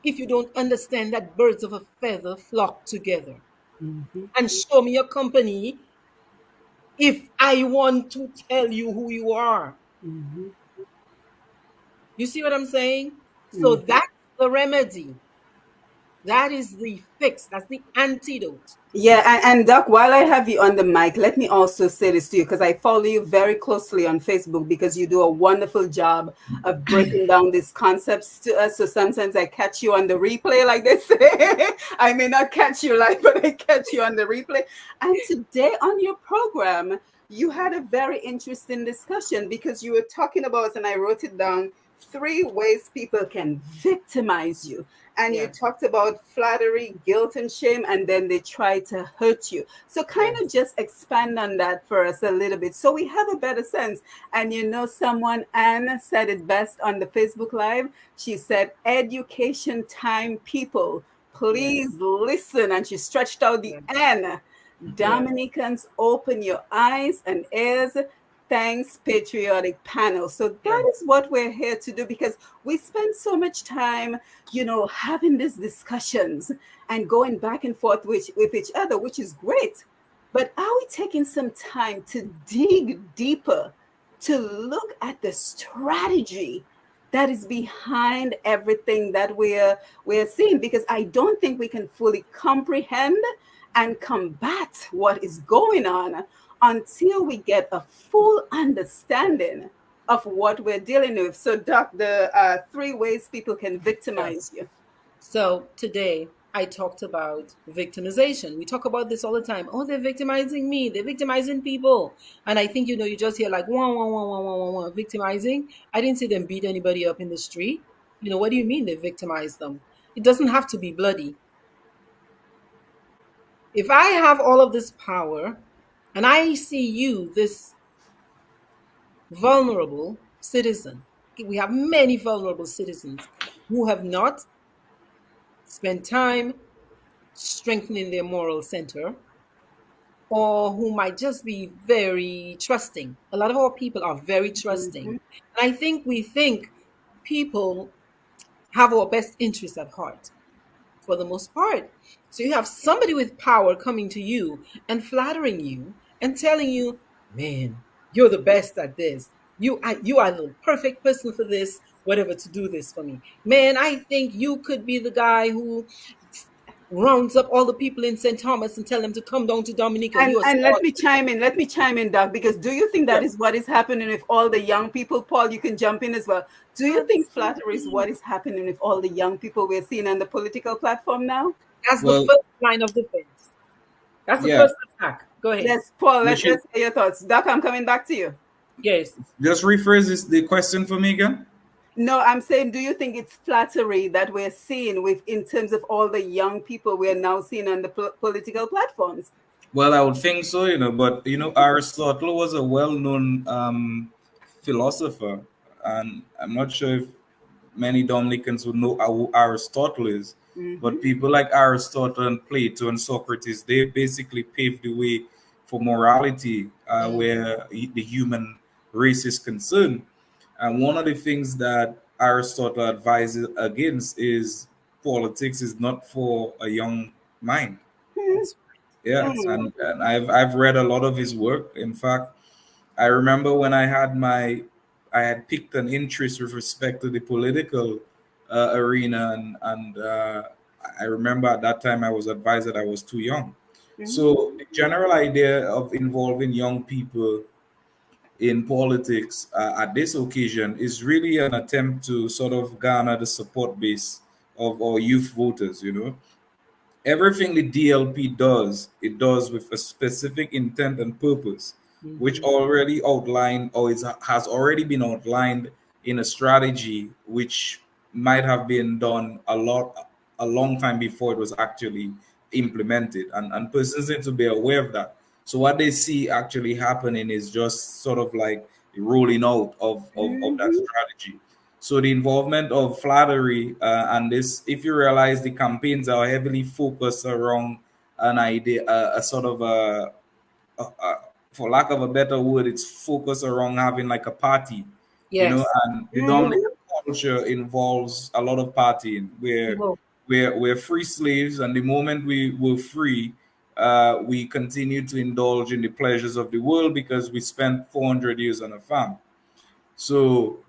If you don't understand that birds of a feather flock together, and show me a company if I want to tell you who you are. You see what I'm saying? So that's the remedy. That is the fix. That's the antidote. Yeah, and Doc, while I have you on the mic, let me also say this to you because I follow you very closely on Facebook because you do a wonderful job of breaking down these concepts to us. So sometimes I catch you on the replay, like they say. I may not catch you live, but I catch you on the replay. And today on your program, you had a very interesting discussion because you were talking about, and I wrote it down, 3 ways people can victimize you. And you talked about flattery, guilt, and shame, and then they try to hurt you. So kind of just expand on that for us a little bit so we have a better sense. And you know, someone, Anne, said it best on the Facebook Live. She said, education time, people, please listen. And she stretched out the N. Dominicans, open your eyes and ears. Thanks, Patriotic Panel. So that is what we're here to do, because we spend so much time, having these discussions and going back and forth with each other, which is great. But are we taking some time to dig deeper, to look at the strategy that is behind everything that we're seeing? Because I don't think we can fully comprehend and combat what is going on until we get a full understanding of what we're dealing with. So, Doc, the 3 ways people can victimize you. So today I talked about victimization. We talk about this all the time. Oh, they're victimizing me. They're victimizing people. And I think, you just hear like, one, victimizing. I didn't see them beat anybody up in the street. What do you mean they victimize them? It doesn't have to be bloody. If I have all of this power and I see you, this vulnerable citizen, we have many vulnerable citizens who have not spent time strengthening their moral center, or who might just be very trusting. A lot of our people are very trusting. And I think we think people have our best interests at heart for the most part. So you have somebody with power coming to you and flattering you and telling you, man, you're the best at this. You are the perfect person for this, whatever, to do this for me. Man, I think you could be the guy who rounds up all the people in St. Thomas and tell them to come down to Dominica. And let me chime in, Doc, because do you think that is what is happening with all the young people? Paul, you can jump in as well. Do you think flattery is what is happening with all the young people we're seeing on the political platform now? That's the first line of defense. That's the first attack. Go ahead. Yes, Paul, let's hear your thoughts. Doc, I'm coming back to you. Yes. Just rephrase the question for me again. No, I'm saying, do you think it's flattery that we're seeing in terms of all the young people we're now seeing on the political platforms? Well, I would think so, but Aristotle was a well-known philosopher, and I'm not sure if many Dominicans would know who Aristotle is. But people like Aristotle and Plato and Socrates, they basically paved the way for morality where the human race is concerned. And one of the things that Aristotle advises against is politics is not for a young mind. Yes, and I've read a lot of his work. In fact, I remember when I had picked an interest with respect to the political arena, and I remember at that time I was advised that I was too young. So the general idea of involving young people in politics at this occasion is really an attempt to sort of garner the support base of our youth voters. Everything the DLP does, it does with a specific intent and purpose, which already outlined or has already been outlined in a strategy which might have been done a long time before it was actually implemented, and persons need to be aware of that. So what they see actually happening is just sort of like the rolling out of that strategy. So the involvement of flattery and this, if you realize the campaigns are heavily focused around an idea, a sort of for lack of a better word, it's focused around having like a party, and the Dominican culture involves a lot of partying where we're free slaves, and the moment we were free, we continue to indulge in the pleasures of the world because we spent 400 years on a farm. So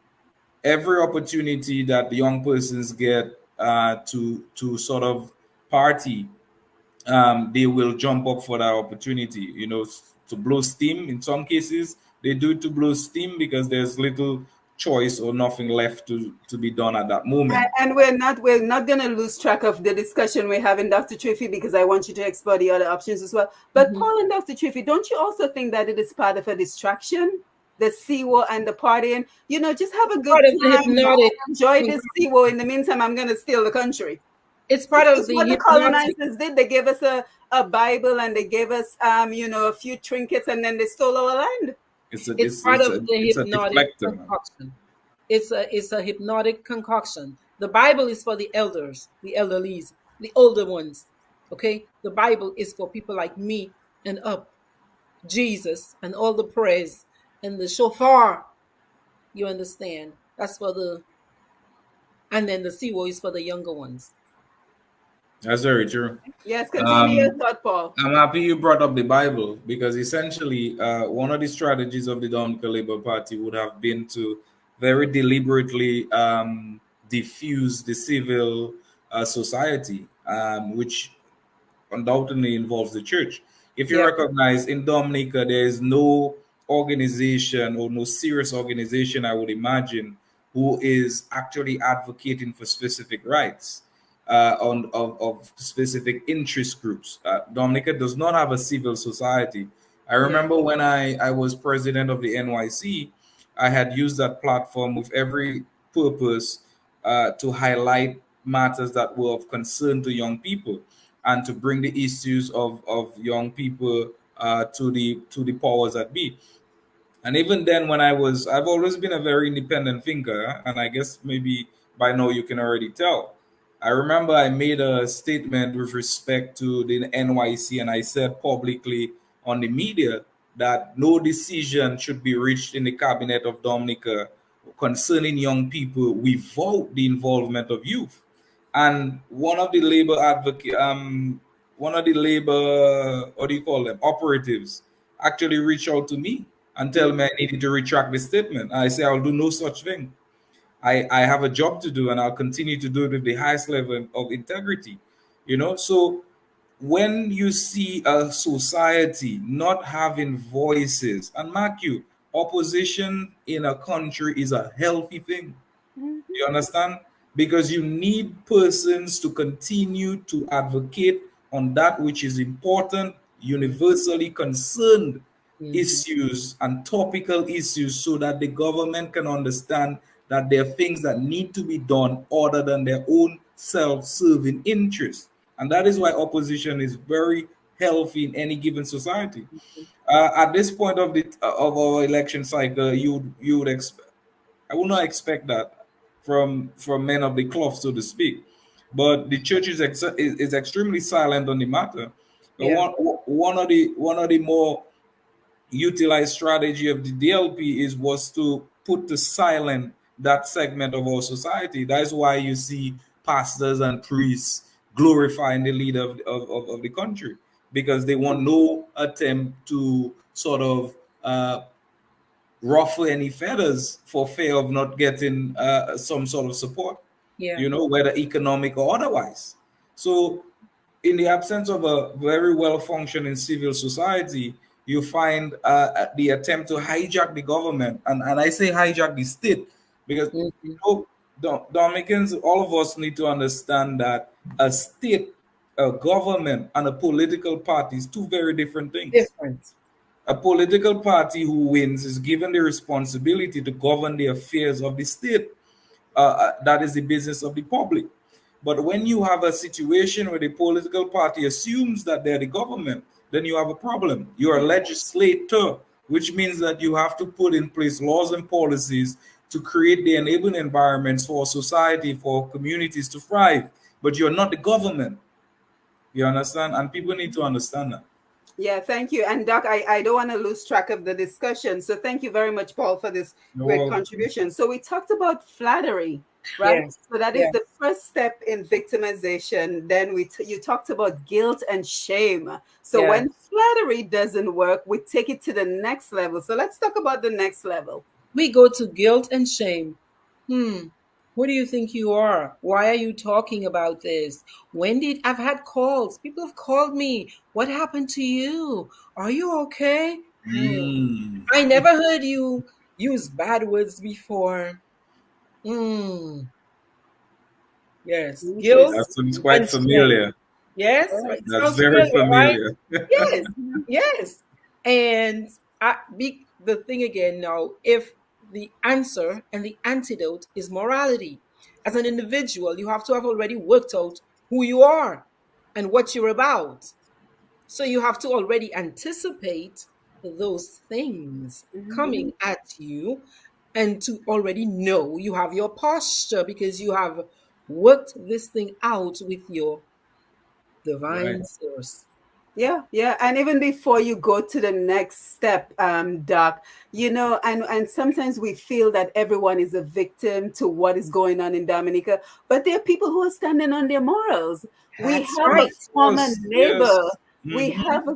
every opportunity that the young persons get to sort of party, they will jump up for that opportunity, to blow steam. In some cases, they do it to blow steam because there's little choice or nothing left to be done at that moment. And we're not going to lose track of the discussion we're having, Dr. Triphi, because I want you to explore the other options as well. But Paul and Dr. Triphi, don't you also think that it is part of a distraction? The CWO and the partying, just have a good time. Enjoy this CWO. In the meantime, I'm going to steal the country. It's part of what the colonizers did. They gave us a Bible, and they gave us, a few trinkets, and then they stole our land. It's part of the hypnotic concoction. It's a hypnotic concoction. The Bible is for the elders, the elderlies, the older ones. Okay, the Bible is for people like me and up. Jesus and all the prayers and the shofar, you understand? That's for and then the siwo is for the younger ones. That's very true. Yes, continue your Um, thought, Paul. I'm happy you brought up the Bible because essentially, one of the strategies of the Dominica Labour Party would have been to very deliberately diffuse the civil society, which undoubtedly involves the church. If you Yeah. recognize in Dominica, there is no organization or no serious organization, I would imagine, who is actually advocating for specific rights of specific interest groups. Dominica does not have a civil society. I remember when I was president of the NYC, I had used that platform with every purpose to highlight matters that were of concern to young people and to bring the issues of young people to the powers that be. And even then, I've always been a very independent thinker, and I guess maybe by now you can already tell. I remember I made a statement with respect to the NYC, and I said publicly on the media that no decision should be reached in the cabinet of Dominica concerning young people without the involvement of youth. And one of the labor, what do you call them, operatives, actually reached out to me and tell me I needed to retract the statement. I say I'll do no such thing. I have a job to do and I'll continue to do it with the highest level of integrity. So when you see a society not having voices, and mark you, opposition in a country is a healthy thing. You understand? Because you need persons to continue to advocate on that which is important, universally concerned issues and topical issues so that the government can understand that there are things that need to be done other than their own self-serving interests. And that is why opposition is very healthy in any given society. At this point of our election cycle, you would expect, I would not expect that from men of the cloth, so to speak. But the church is extremely silent on the matter. Yeah. One of the more utilized strategy of the DLP was to put to silent that segment of our society. That's why you see pastors and priests glorifying the leader of the country, because they want no attempt to sort of ruffle any feathers for fear of not getting some sort of support, Yeah. whether economic or otherwise. So, in the absence of a very well functioning civil society, you find the attempt to hijack the government. And I say hijack the state because Dominicans, all of us need to understand that a state, a government, and a political party is two very different things. Different. A political party who wins is given the responsibility to govern the affairs of the state. That is the business of the public. But when you have a situation where the political party assumes that they're the government, then you have a problem. You're a legislator, which means that you have to put in place laws and policies to create the enabling environments for society, for communities to thrive. But you're not the government. You understand? And people need to understand that. Yeah, thank you. And Doc, I don't want to lose track of the discussion. So thank you very much, Paul, for this great contribution. So we talked about flattery, right? Yes. So that is the first step in victimization. Then you talked about guilt and shame. So when flattery doesn't work, we take it to the next level. So let's talk about the next level. We go to guilt and shame. Who do you think you are? Why are you talking about this? I've had calls? People have called me. What happened to you? Are you okay? I never heard you use bad words before. Yes. Guilt. That's quite familiar. Yes. Right. That's very familiar. Right? Yes. Yes. And the thing again now, if the answer and the antidote is morality, as an individual, you have to have already worked out who you are and what you're about. So you have to already anticipate those things coming at you and to already know you have your posture because you have worked this thing out with your divine source. Yeah. And even before you go to the next step, Doc, and sometimes we feel that everyone is a victim to what is going on in Dominica, but there are people who are standing on their morals. We That's have a right. former Yes, neighbor. yes. We Hmm. have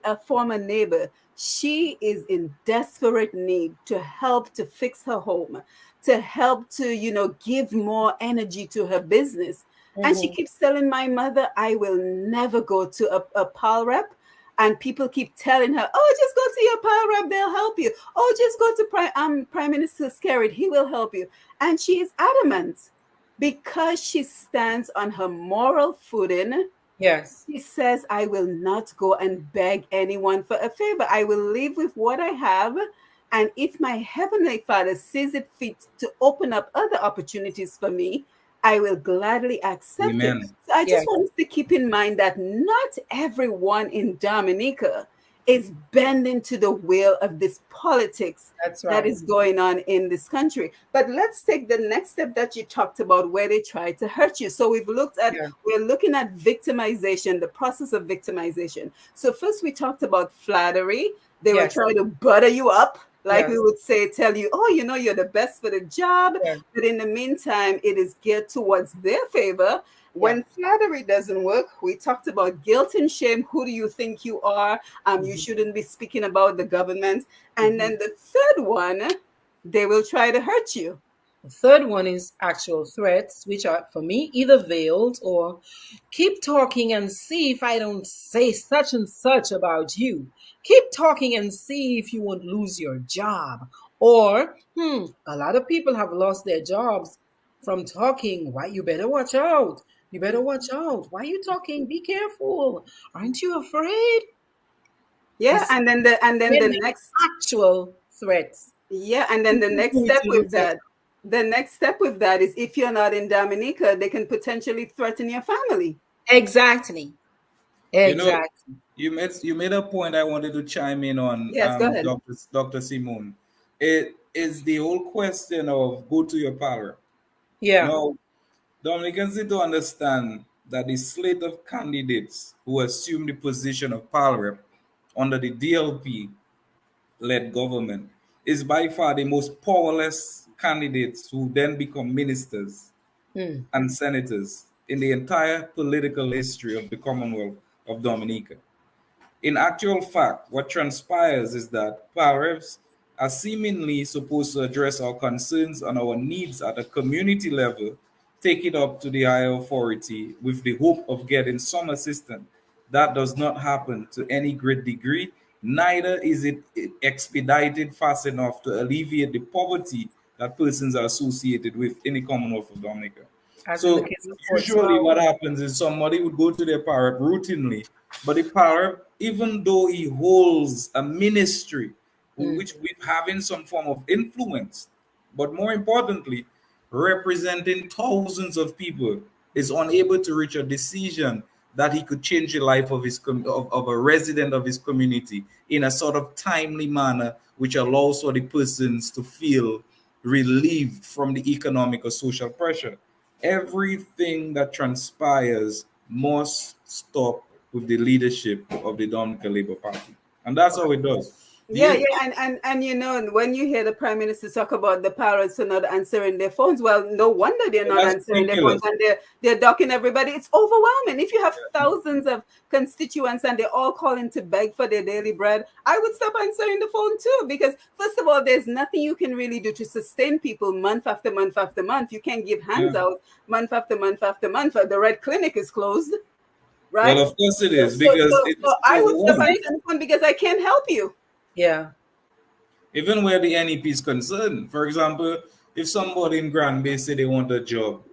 a former neighbor. She is in desperate need to help to fix her home, to help to, give more energy to her business. And she Mhm. keeps telling my mother, I will never go to a PAL rep. And people keep telling her, oh, just go to your PAL rep, they'll help you. Oh, just go to Prime Minister Skerritt, he will help you. And she is adamant because she stands on her moral footing. Yes. He says, I will not go and beg anyone for a favor. I will live with what I have. And if my Heavenly Father sees it fit to open up other opportunities for me, I will gladly accept it. Amen. So I just Yes. want us to keep in mind that not everyone in Dominica is bending to the will of this politics That's that right. is going on in this country. But let's take the next step that you talked about where they try to hurt you. So Yeah. we're looking at victimization, the process of victimization. So first we talked about flattery. They will Yes. try to butter you up, like we Yes. would say, tell you, oh, you're the best for the job. Yeah. But in the meantime, it is geared towards their favor. Yeah. When flattery doesn't work, we talked about guilt and shame. Who do you think you are? You Mhm. shouldn't be speaking about the government. And Mhm. then the third one, they will try to hurt you. The third one is actual threats, which are for me either veiled or keep talking and see if I don't say such and such about you. Keep talking and see if you won't lose your job. Or, a lot of people have lost their jobs from talking. Why you better watch out. You better watch out. Why are you talking? Be careful. Aren't you afraid? You Yeah, see, and then the then the next actual threats. Yeah, and then the next With step you with look at. that, the next step with that is if you're not in Dominica, they can potentially threaten your family. Exactly. You know, Exactly. you made a point I wanted to chime in on, Yes, go ahead. Dr. Simone. It is the whole question of go to your power. Yeah. Now, Dominicans need to understand that the slate of candidates who assume the position of power rep under the DLP led government is by far the most powerless candidates who then become ministers Mm. and senators in the entire political history of the Commonwealth of Dominica. In actual fact, what transpires is that PAREVs are seemingly supposed to address our concerns and our needs at a community level, take it up to the higher authority with the hope of getting some assistance. That does not happen to any great degree, neither is it expedited fast enough to alleviate the poverty that persons are associated with in the Commonwealth of Dominica. As in the So case of usually Portsmouth. what happens is somebody would go to their parrot routinely, but the parrot, even though he holds a ministry Mm. which with having some form of influence, but more importantly, representing thousands of people, is unable to reach a decision that he could change the life of of a resident of his community in a sort of timely manner, which allows for the persons to feel relieved from the economic or social pressure. Everything that transpires must stop with the leadership of the Dominica Labour Party. And that's how it does. Yeah, You, yeah, and when you hear the prime minister talk about the parents are not answering their phones, well, no wonder they're not that's answering their phones, ridiculous. and they're docking everybody. It's overwhelming. If you have thousands of constituents and they're all calling to beg for their daily bread, I would stop answering the phone too, because first of all, there's nothing you can really do to sustain people month after month after month. You can't give Yeah. hands out month after month after month. The red clinic is closed, Well, right? of course it So, is so, because so, so it's I would stop overwhelming. answering the phone because I can't help you. Yeah. Even where the NEP is concerned. For example, if somebody in Granby say they want a job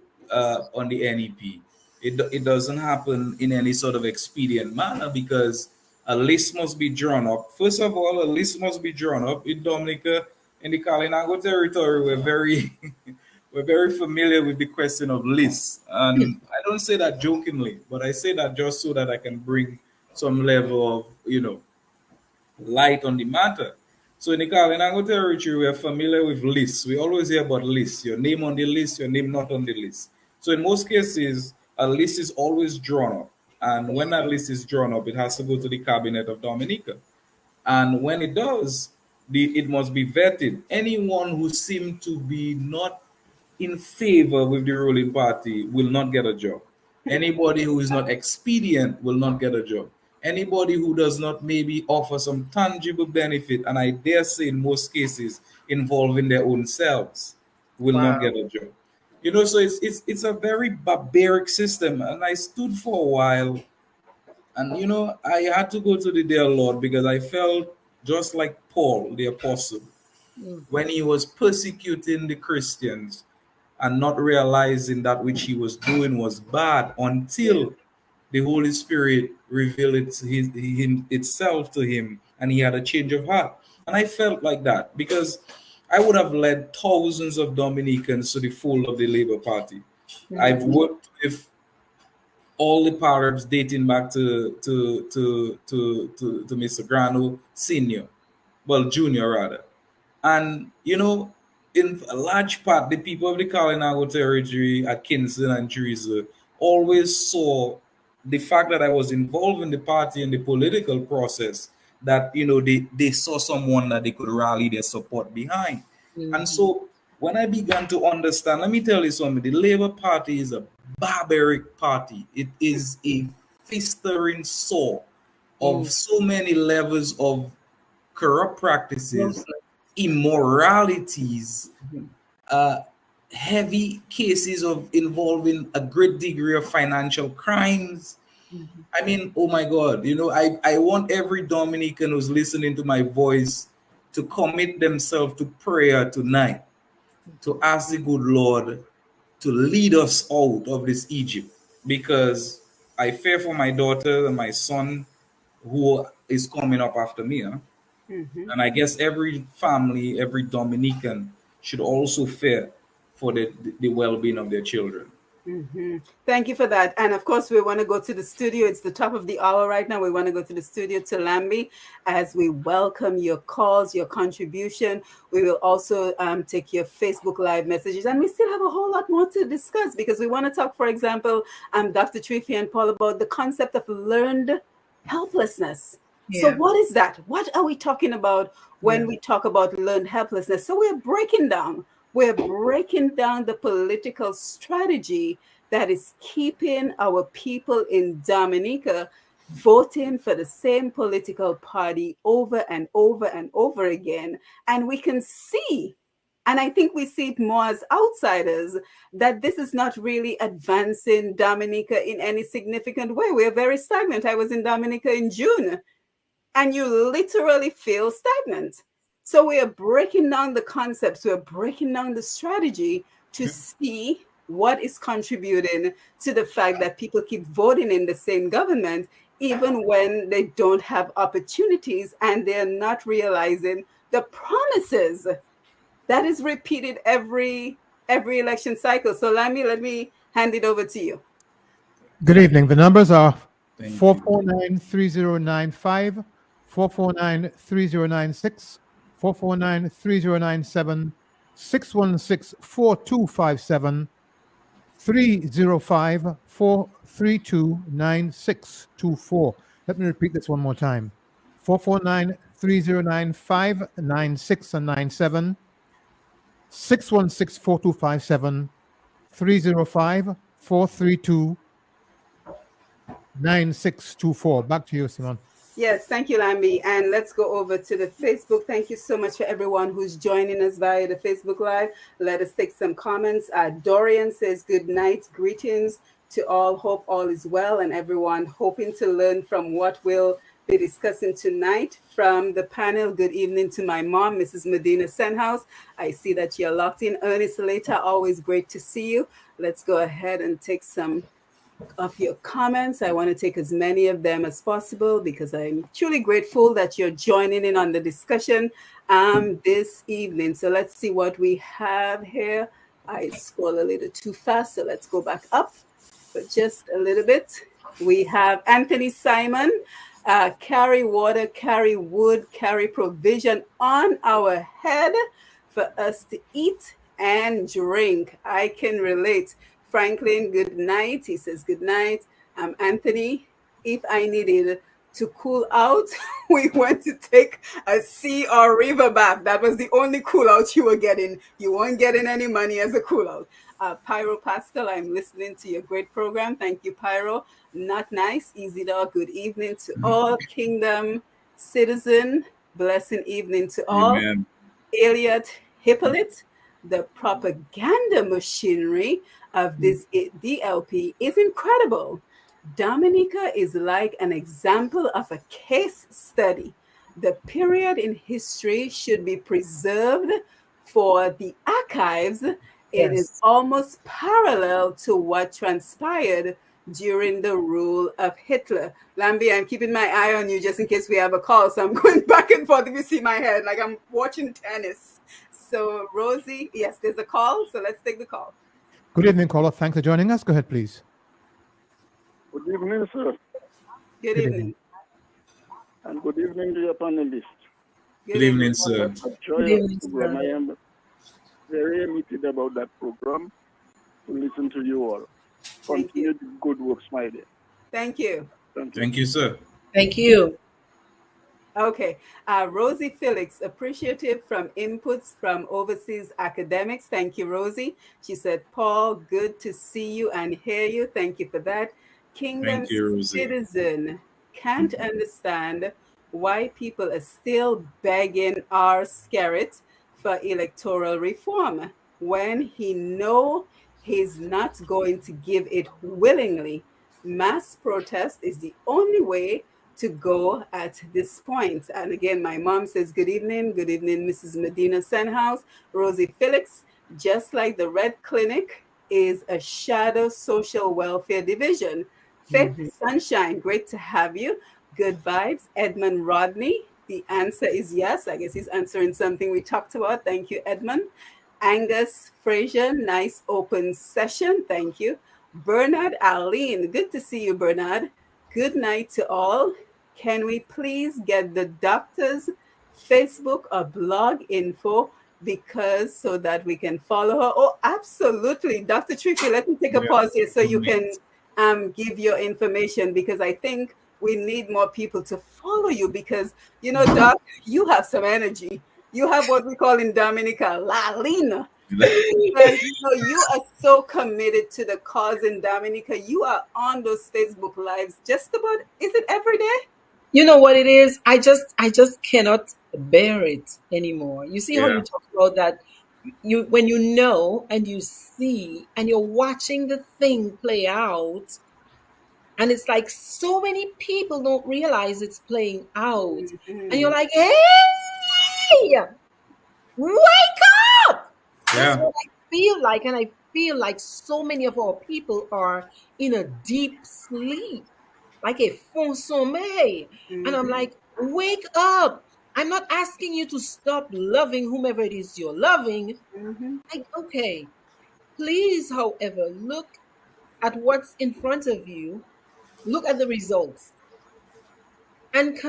on the NEP, it doesn't happen in any sort of expedient manner because a list must be drawn up. First of all, a list must be drawn up in Dominica. In the Kalinago territory, we're very we're very familiar with the question of lists. And I don't say that jokingly, but I say that just so that I can bring some level of, light on the matter. So in the Kalinago territory, we are familiar with lists. We always hear about lists. Your name on the list, your name not on the list. So in most cases, a list is always drawn up. And when that list is drawn up, it has to go to the cabinet of Dominica. And when it does, it must be vetted. Anyone who seemed to be not in favor with the ruling party will not get a job. Anybody who is not expedient will not get a job. Anybody who does not maybe offer some tangible benefit, and I dare say in most cases involving their own selves, will not get a job. You know, so it's a very barbaric system. And I stood for a while, and you know, I had to go to the dear Lord because I felt just like Paul, the apostle, when he was persecuting the Christians and not realizing that which he was doing was bad until the Holy Spirit revealed itself to him and he had a change of heart. And I felt like that because I would have led thousands of Dominicans to the fold of the Labour Party. I've worked with all the powers dating back to Mr. Grano Senior, well, Junior rather. And, you know, in a large part, the people of the Kalinago territory at Kingston and Teresa always saw the fact that I was involved in the party and the political process, that, you know, they saw someone that they could rally their support behind. And so when I began to understand, let me tell you something, the Labour Party is a barbaric party. It is a festering sore of so many levels of corrupt practices, immoralities, heavy cases of involving a great degree of financial crimes. I mean, oh my God, you know, I want every Dominican who's listening to my voice to commit themselves to prayer tonight, to ask the good Lord to lead us out of this Egypt, because I fear for my daughter and my son who is coming up after me. Huh? And I guess every family, every Dominican should also fear for the well-being of their children. Thank you for that. And of course, we want to go to the studio. It's the top of the hour right now. We want to go to the studio to Lambi as we welcome your calls, your contribution. We will also take your Facebook Live messages. And we still have a whole lot more to discuss because we want to talk, for example, Dr. Triphi and Paul, about the concept of learned helplessness. So what is that? What are we talking about when we talk about learned helplessness? So we're breaking down the political strategy that is keeping our people in Dominica voting for the same political party over and over and over again. And we can see, and I think we see it more as outsiders, that this is not really advancing Dominica in any significant way. We're very stagnant. I was in Dominica in June, and you literally feel stagnant. So we are breaking down the concepts, we're breaking down the strategy to see what is contributing to the fact that people keep voting in the same government, even when they don't have opportunities and they're not realizing the promises that is repeated every election cycle. So let me hand it over to you. Good evening. The numbers are 449-3095, 449-3096, 449-3097, 616-4257, 305-432-9624. Let me repeat this one more time. 449-3095, 96 and 97, 616-4257, 305-432-9624. Back to you, Simone. Yes, thank you, Lambi. And let's go over to the Facebook. Thank you so much for everyone who's joining us via the Facebook Live. Let us take some comments. Dorian says, good night, greetings to all. Hope all is well, and everyone hoping to learn from what we'll be discussing tonight from the panel. Good evening to my mom, Mrs. Medina Senhouse. I see that you're locked in. Ernest Later, always great to see you. Let's go ahead and take some of your comments. I want to take as many of them as possible because I'm truly grateful that you're joining in on the discussion this evening. So let's see what we have here. I scroll a little too fast, so let's go back up for just a little bit. We have Anthony Simon, carry water, carry wood, carry provision on our head for us to eat and drink. I can relate. Franklin, good night. He says good night. Anthony, if I needed to cool out, we went to take a sea or river bath. That was the only cool out you were getting. You weren't getting any money as a cool out. Pyro Pascal, I'm listening to your great program. Thank you, Pyro. Not nice, easy dog. Good evening to all. Kingdom citizen, blessing evening to all. Amen. Elliot Hippolyte, the propaganda machinery of this DLP is incredible. Dominica is like an example of a case study. The period in history should be preserved for the archives. It is almost parallel to what transpired during the rule of Hitler. Lambi, I'm keeping my eye on you just in case we have a call. So I'm going back and forth if you see my head, like I'm watching tennis. So Rosie, yes, there's a call. So let's take the call. Good evening, caller. Thanks for joining us. Go ahead, please. Good evening, sir. Good evening. And good evening to your panelists. Good evening, sir. Good evening, sir. I am very elated about that program to listen to you all. Continue the good works, my dear. Thank you. Thank you, sir. Thank you. Okay. Rosie Felix, appreciative from inputs from overseas academics. Thank you, Rosie. She said, Paul, good to see you and hear you. Thank you for that. Kingdom citizen can't understand why people are still begging our Scarrett for electoral reform when he know he's not going to give it willingly. Mass protest is the only way to go at this point. And again, my mom says, good evening, Mrs. Medina Senhouse. Rosie Felix, just like the Red Clinic is a shadow social welfare division. Faith Sunshine, great to have you. Good vibes. Edmund Rodney, the answer is yes. I guess he's answering something we talked about. Thank you, Edmund. Angus Frazier, nice open session. Thank you. Bernard Aline, good to see you, Bernard. Good night to all. Can we please get the doctor's Facebook or blog info because so that we can follow her? Oh, absolutely. Dr. Triphi, let me take a pause here so you can give your information, because I think we need more people to follow you because, you know, Doc, you have some energy. You have what we call in Dominica, La Lina. And, you know, you are so committed to the cause in Dominica. You are on those Facebook lives just about, is it every day? You know what it is? I just cannot bear it anymore. You see how you talk about that? When you know and you see and you're watching the thing play out, and it's like so many people don't realize it's playing out. And you're like, hey, wake up! That's what I feel like. And I feel like so many of our people are in a deep sleep, like a fond sommeil. And I'm like, wake up. I'm not asking you to stop loving whomever it is you're loving. Like, okay, please, however, look at what's in front of you. Look at the results. And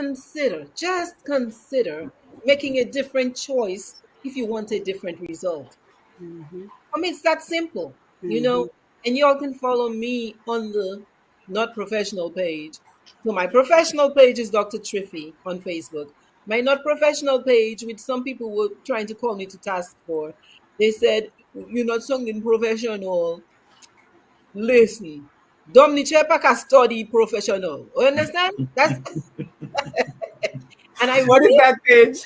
just consider making a different choice if you want a different result. I mean, it's that simple, you know, and y'all can follow me on the Not Professional page. So my professional page is Dr. Triphi on Facebook. My not professional page, which some people were trying to call me to task for, they said, you're not sounding professional. Listen, Dominica can study professional. You understand? That's and what is that page?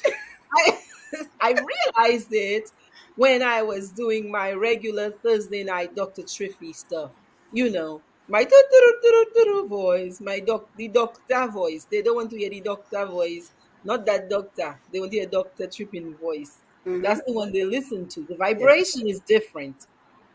I realized it when I was doing my regular Thursday night Dr. Triphi stuff. You know, my voice, the doctor voice. They don't want to hear the doctor voice, not that doctor. They want to hear Dr. Tripping voice. That's the one they listen to. The vibration is different.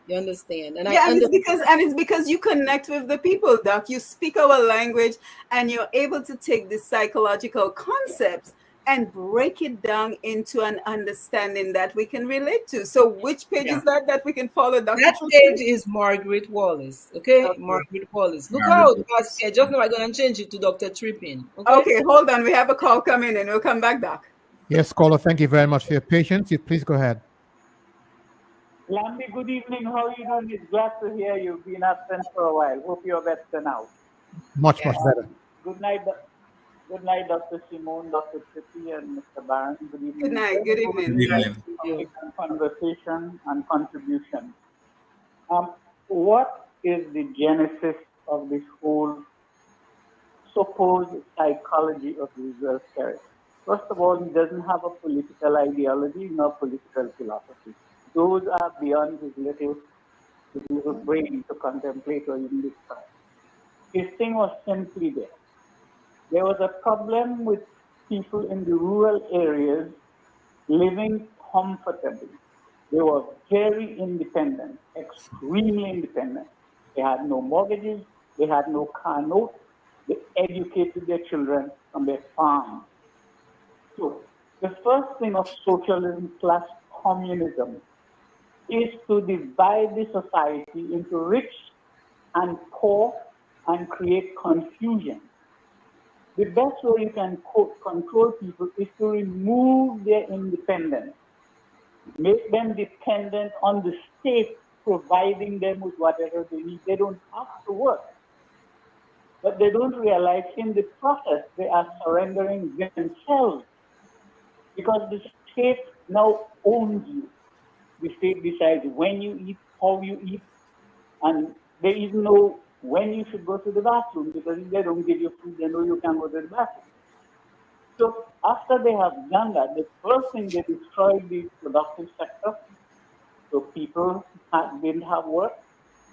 You understand? And it's because you connect with the people, Doc. You speak our language and you're able to take the psychological concepts and break it down into an understanding that we can relate to. So which page is that we can follow, Dr. That page is Margaret Wallace. Okay? Margaret Wallace. Look out, Pascal. Just now I'm going to change it to Dr. Trippin. Okay, hold on. We have a call coming and we'll come back, Doc. Yes, caller. Thank you very much for your patience. Please go ahead. Lambi, good evening. How are you doing? It's glad to hear you. Been absent for a while. Hope you're better now. Much better. Good night, Dr. Simone, Dr. Triphi, and Mr. Barron. Good evening. Good night. Good Good evening. evening. Topic and conversation and contribution. What is the genesis of this whole supposed psychology of visual therapy? First of all, he doesn't have a political ideology nor political philosophy. Those are beyond his little brain to contemplate or even describe. His thing was simply there. There was a problem with people in the rural areas living comfortably. They were very independent, extremely independent. They had no mortgages, they had no car notes, they educated their children from their farm. So the first thing of socialism plus communism is to divide the society into rich and poor and create confusion. The best way you can control people is to remove their independence, make them dependent on the state providing them with whatever they need. They don't have to work. But they don't realize in the process they are surrendering themselves because the state now owns you. The state decides when you eat, how you eat, and they even know when you should go to the bathroom because if they don't give you food, they know you can go to the bathroom. So after they have done that, the first thing they destroyed the productive sector. So people didn't have work.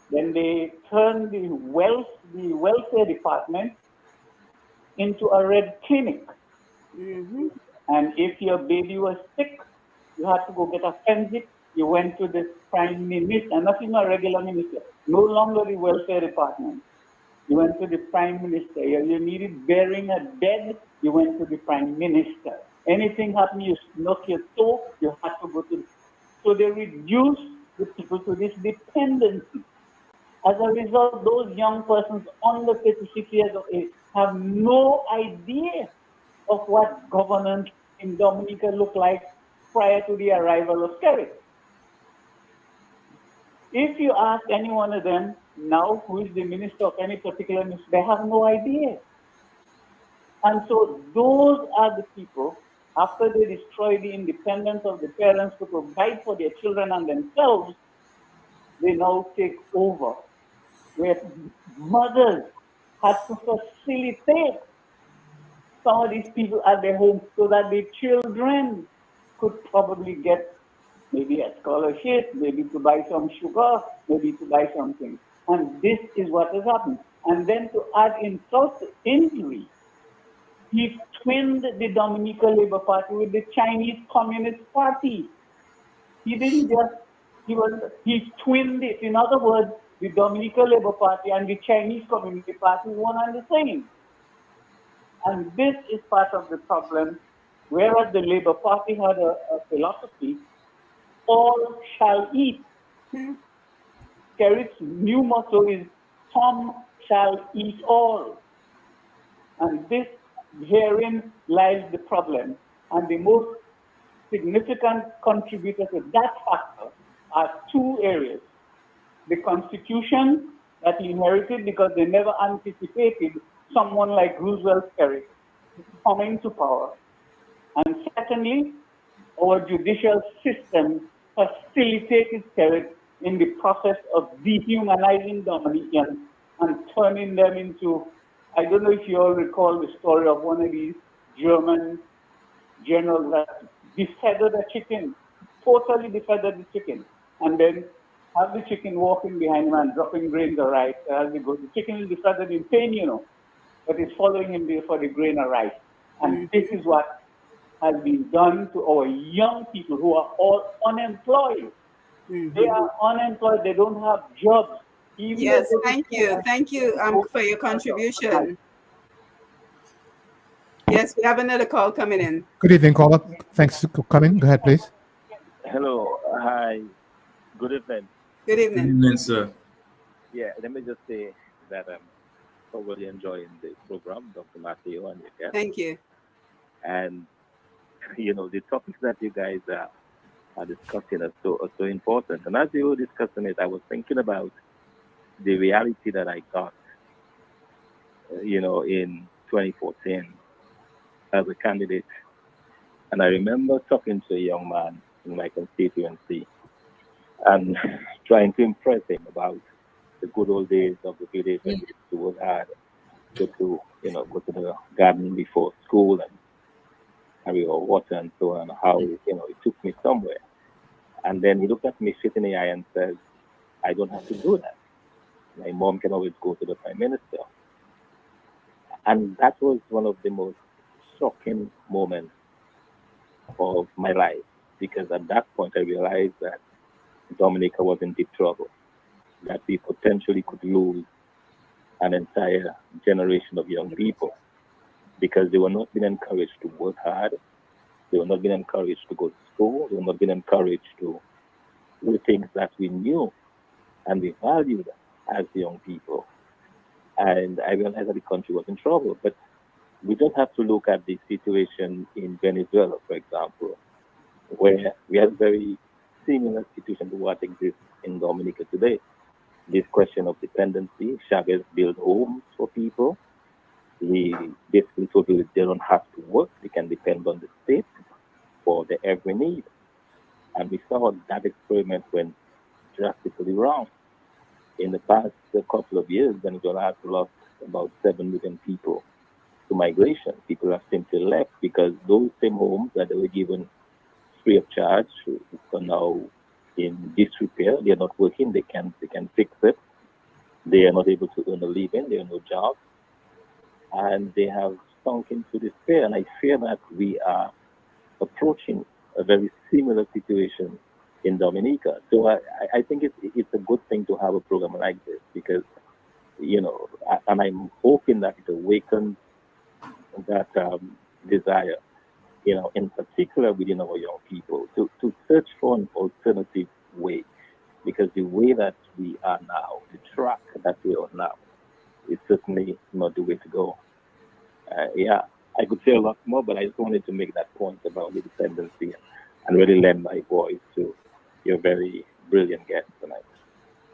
Then they turned the welfare department into a red clinic. Mm-hmm. And if your baby was sick, you had to go get a FENSIP. You went to the prime minister, and not even a regular minister, no longer the welfare department. You went to the prime minister. You needed burying a dead, you went to the prime minister. Anything happened, you knock your toe, you had to go to. So they reduced the people to this dependency. As a result, those young persons under 36 years of age have no idea of what governance in Dominica looked like prior to the arrival of Skerrit. If you ask any one of them now who is the minister of any particular ministry, they have no idea. And so those are the people, after they destroy the independence of the parents to provide for their children and themselves, they now take over, where mothers had to facilitate some of these people at their home so that the children could probably get maybe a scholarship, maybe to buy some sugar, maybe to buy something. And this is what has happened. And then to add insult to injury, he twinned the Dominica Labour Party with the Chinese Communist Party. He didn't just, he twinned it. In other words, the Dominica Labour Party and the Chinese Communist Party one and the same. And this is part of the problem, whereas the Labour Party had a philosophy, all shall eat. Skerrit's new motto is, some shall eat all. And this, herein lies the problem. And the most significant contributor to that factor are two areas. The Constitution that he inherited because they never anticipated someone like Roosevelt Skerrit coming to power. And secondly, our judicial system facilitated Skerrit in the process of dehumanizing Dominicans and turning them into, I don't know if you all recall the story of one of these German generals that defeathered a chicken, totally defeathered the chicken, and then have the chicken walking behind him and dropping grains of rice as he goes. The chicken is defeathered in pain, you know, but it's following him there for the grain of rice. And this is what has been done to our young people who are all unemployed. They are unemployed, they don't have jobs. Even yes, thank you for your contribution. Yes, we have another call coming in. Good evening, caller. Thanks for coming. Go ahead, please. Hello. Hi. Good evening. Good evening. Good evening, sir. Yeah, let me just say that I'm thoroughly enjoying the program, Dr. Mathieu and your guest. Thank you. And, you know, the topics that you guys are discussing are so important. And as you were discussing it, I was thinking about the reality that I got, you know, in 2014 as a candidate. And I remember talking to a young man in my constituency and trying to impress him about the good old days of the village when we used to work hard, go to the garden before school and carry our water and so on, how, it took me somewhere. And then he looked at me straight in the eye and said, I don't have to do that. My mom can always go to the Prime Minister. And that was one of the most shocking moments of my life, because at that point I realized that Dominica was in deep trouble, that we potentially could lose an entire generation of young people because they were not being encouraged to work hard, they were not being encouraged to go to school, they were not being encouraged to do things that we knew and we valued as young people. And I realized that the country was in trouble. But we don't have to look at the situation in Venezuela, for example, where we have very similar situation to what exists in Dominica today. This question of dependency, Chavez built homes for people. He basically told people they don't have to work, they can depend on the state for their every need. And we saw that experiment went drastically wrong. In the past couple of years, Venezuela has lost about 7 million people to migration. People have simply left because those same homes that they were given free of charge are now in disrepair. They are not working. They can fix it. They are not able to earn a living. There are no jobs, and they have sunk into despair. And I fear that we are approaching a very similar situation in Dominica. So I think it's a good thing to have a program like this because, and I'm hoping that it awakens that desire, in particular within our young people, to search for an alternative way, because the way that we are now, the track that we are now, is certainly not the way to go. I could say a lot more, but I just wanted to make that point about the dependency and really lend my voice to your very brilliant guest tonight.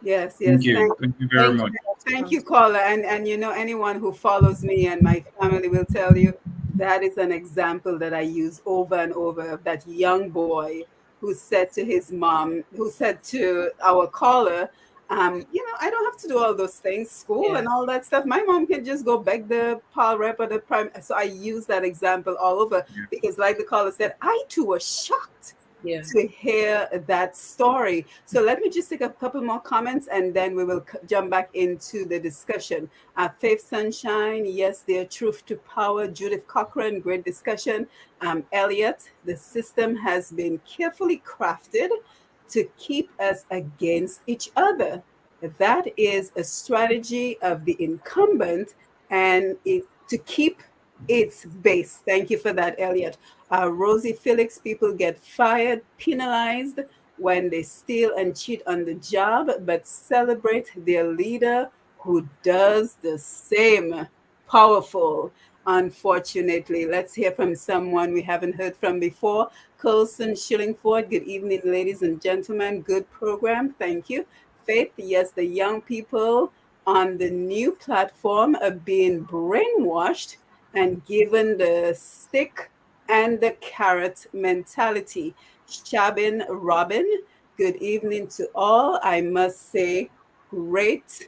Yes. Thank you very much. Thank you, caller. And anyone who follows me and my family will tell you that is an example that I use over and over of that young boy who said to his mom, who said to our caller, I don't have to do all those things, school and all that stuff. My mom can just go beg the PAL rep or the prime. So I use that example all over because, like the caller said, I too was shocked to hear that story. So let me just take a couple more comments and then we will jump back into the discussion. Faith Sunshine, yes, dear, truth to power. Judith Cochran, great discussion. Elliot, the system has been carefully crafted to keep us against each other. That is a strategy of the incumbent and to keep its base. Thank you for that, Elliot. Rosie Felix, people get fired, penalized when they steal and cheat on the job, but celebrate their leader who does the same. Powerful. Unfortunately, let's hear from someone we haven't heard from before. Colson Shillingford, good evening, ladies and gentlemen. Good program. Thank you. Faith, yes, the young people on the new platform are being brainwashed and given the stick and the carrot mentality. Shabin Robin, good evening to all. I must say, great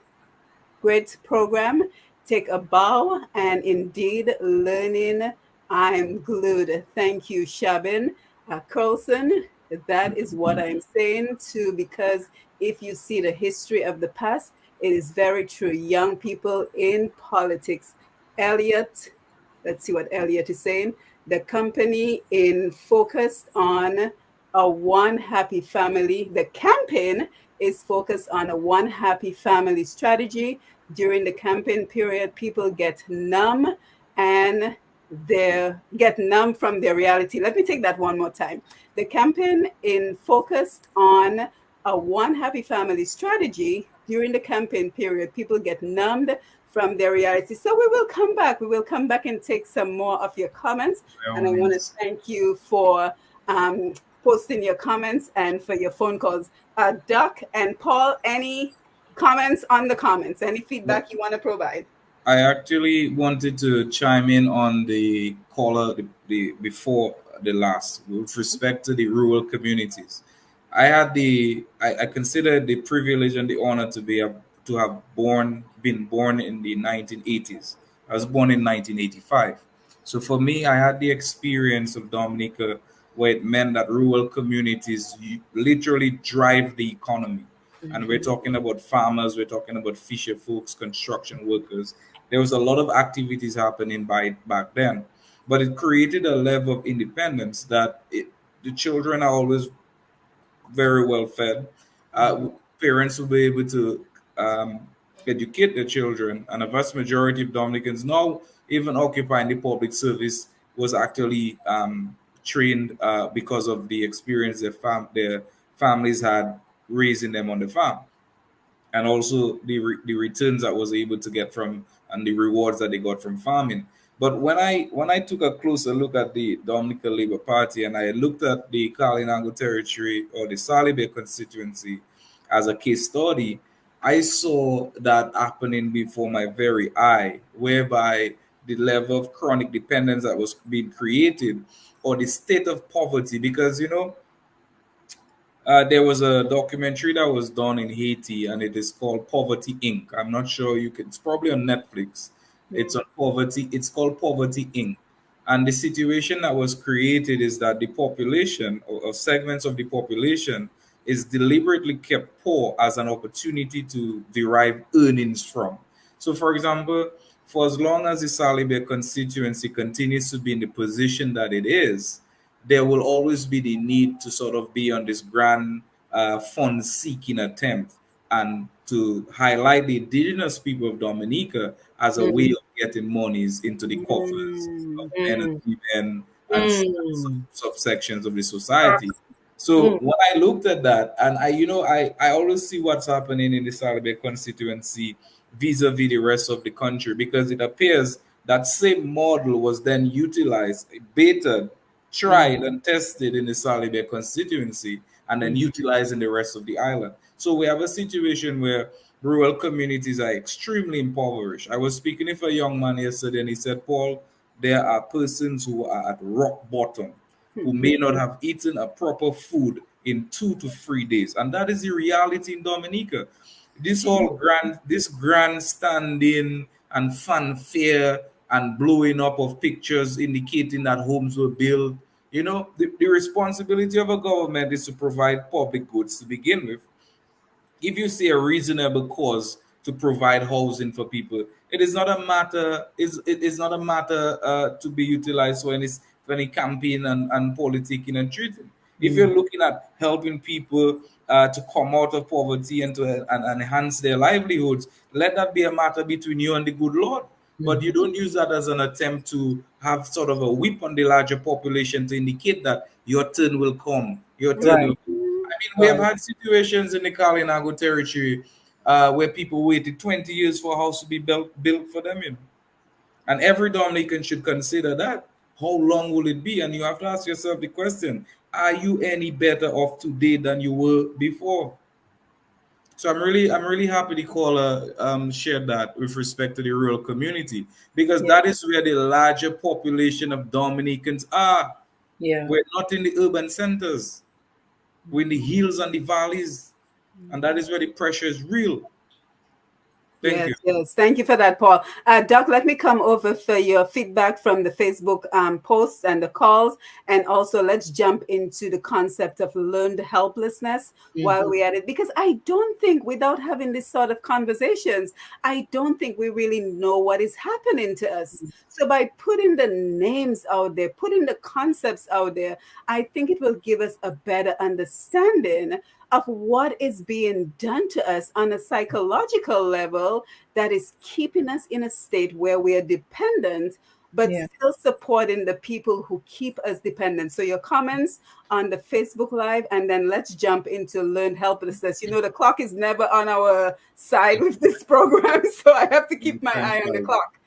program. Take a bow and indeed learning. I'm glued. Thank you, Shabin. Carlson, that is what I'm saying too, because if you see the history of the past, it is very true. Young people in politics. Elliot, let's see what Elliot is saying. The company in focused on a one happy family. The campaign is focused on a one happy family strategy. During the campaign period, people get numb and they get numb from their reality. Let me take that one more time. The campaign in focused on a one happy family strategy. During the campaign period, people get numbed from their reality. So we will come back. We will come back and take some more of your comments. And I want to thank you for posting your comments and for your phone calls. Doc and Paul, any comments on the comments? Any feedback you want to provide? I actually wanted to chime in on the caller the before the last with respect to the rural communities. I consider the privilege and the honor to to have been born in the 1980s. I was born in 1985. So for me, I had the experience of Dominica where it meant that rural communities literally drive the economy. And we're talking about farmers, we're talking about fisher folks, construction workers. There was a lot of activities happening back then, but it created a level of independence that the children are always very well fed. Parents will be able to educate their children, and a vast majority of Dominicans now, even occupying the public service, was actually trained because of the experience their families had raising them on the farm, and also the returns that was able to get from and the rewards that they got from farming. But when I took a closer look at the Dominica Labour Party and I looked at the Kalinango territory or the Salibe constituency as a case study, I saw that happening before my very eye, whereby the level of chronic dependence that was being created or the state of poverty, because there was a documentary that was done in Haiti, and it is called Poverty Inc. I'm not sure you can. It's probably on Netflix. It's on poverty. It's called Poverty Inc. And the situation that was created is that the population or segments of the population is deliberately kept poor as an opportunity to derive earnings from. So, for example, for as long as the Salibe constituency continues to be in the position that it is, there will always be the need to sort of be on this grand fund seeking attempt and to highlight the indigenous people of Dominica as a way of getting monies into the coffers of men and women and subsections of the society. So when I looked at that, and I always see what's happening in the Salibe constituency vis-a-vis the rest of the country, because it appears that same model was then utilized, beta tried and tested in the Salibe constituency and then utilized in the rest of the island. So we have a situation where rural communities are extremely impoverished. I was speaking with a young man yesterday and he said, Paul, there are persons who are at rock bottom who may not have eaten a proper food in 2 to 3 days. And that is the reality in Dominica. This grandstanding and fanfare and blowing up of pictures indicating that homes were built. The responsibility of a government is to provide public goods to begin with. If you see a reasonable cause to provide housing for people, it is not a matter. It is not a matter to be utilized for any campaign and politicking and treating. If you're looking at helping people to come out of poverty and to enhance their livelihoods, let that be a matter between you and the good Lord. But you don't use that as an attempt to have sort of a whip on the larger population to indicate that your turn will come. Your turn will come. I mean, we have had situations in the Kalinago territory where people waited 20 years for a house to be built for them, And every Dominican should consider that. How long will it be? And you have to ask yourself the question, are you any better off today than you were before? So I'm really happy the caller shared that with respect to the rural community, because that is where the larger population of Dominicans are. Yeah. We're not in the urban centers. We're in the hills and the valleys. And that is where the pressure is real. Thank you. Yes. Thank you for that, Paul. Doc, let me come over for your feedback from the Facebook posts and the calls. And also let's jump into the concept of learned helplessness while we're at it. Because I don't think, without having this sort of conversations, I don't think we really know what is happening to us. So by putting the names out there, putting the concepts out there, I think it will give us a better understanding of what is being done to us on a psychological level that is keeping us in a state where we are dependent, but still supporting the people who keep us dependent. So your comments on the Facebook Live, and then let's jump into learned helplessness. The clock is never on our side with this program, so I have to keep my eye on the clock.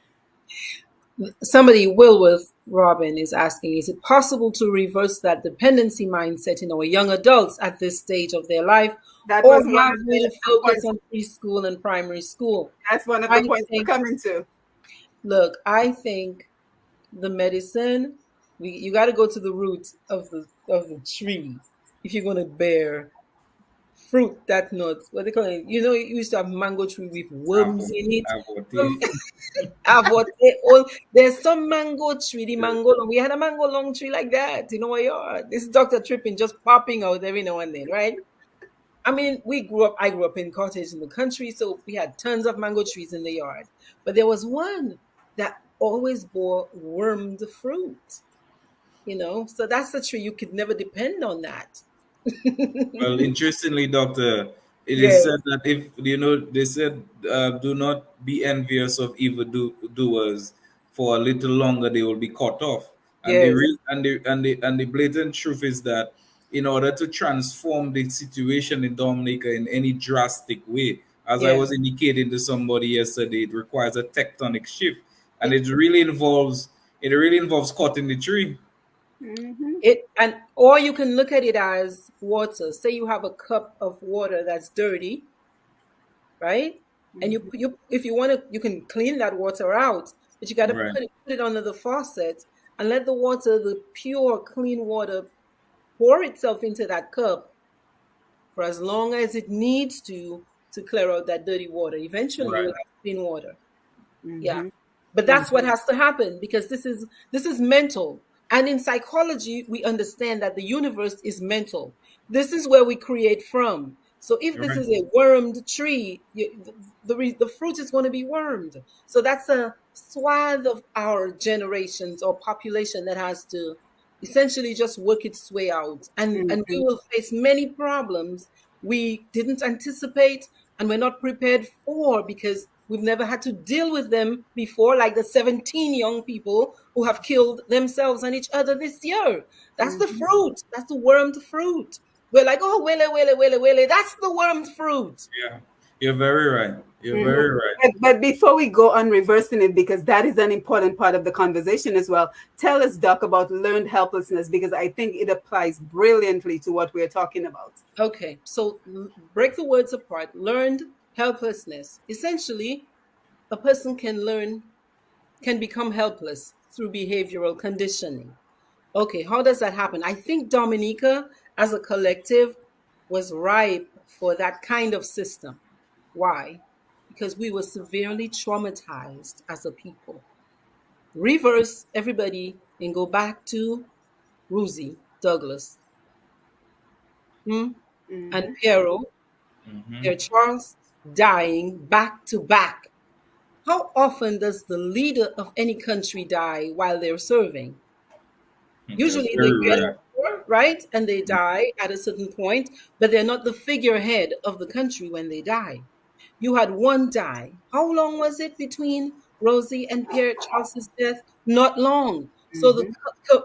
Somebody, Wilworth Robin, is asking, is it possible to reverse that dependency mindset in our young adults at this stage of their life? That or was have we to focus on preschool and primary school? That's one of the points we're coming to. Look, I think the medicine, you got to go to the root of the tree if you're going to bear fruit that nuts. What they call it? You know, you used to have mango tree with worms in it. Avote. Avote. Oh, there's some mango tree, the mango. We had a mango long tree like that in our yard. This is Dr. Tripping just popping out every now and then, right? I mean, I grew up in cottage in the country, so we had tons of mango trees in the yard. But there was one that always bore wormed fruit, so that's the tree. You could never depend on that. Well, interestingly, Doctor, it is Yes, said that they said, do not be envious of doers, for a little longer they will be cut off. And the yes, real and the blatant truth is that in order to transform the situation in Dominica in any drastic way, as I yes. was indicating to somebody yesterday, it requires a tectonic shift, and It, it really involves cutting the tree. or you can look at it as water. Say you have a cup of water that's dirty, right? And if you want to, you can clean that water out, but you got to Right. put it under the faucet and let the pure, clean water pour itself into that cup for as long as it needs to clear out that dirty water. Eventually, you will Right. have clean water. Yeah. But that's what has to happen, because this is mental. And in psychology, we understand that the universe is mental. This is where we create from. So if this Right. is a wormed tree, the fruit is going to be wormed. So that's a swath of our generations or population that has to essentially just work its way out. And we will face many problems we didn't anticipate and we're not prepared for, because we've never had to deal with them before, like the 17 young people who have killed themselves and each other this year. That's the fruit. That's the wormed fruit. We're like, oh, wele. That's the wormed fruit. Yeah, you're very right. You're very right. But before we go on reversing it, because that is an important part of the conversation as well, tell us, Doc, about learned helplessness, because I think it applies brilliantly to what we're talking about. Okay, so break the words apart. Learned helplessness. Essentially, a person can become helpless through behavioral conditioning. Okay, how does that happen? I think Dominica, as a collective, was ripe for that kind of system. Why? Because we were severely traumatized as a people. Reverse everybody and go back to Rosie Douglas and Pero, their Charles dying back to back. How often does the leader of any country die while they're serving? Usually they get over, right? And they die at a certain point, but they're not the figurehead of the country when they die. You had one die. How long was it between Rosie and Pierre Charles's death? Not long. So the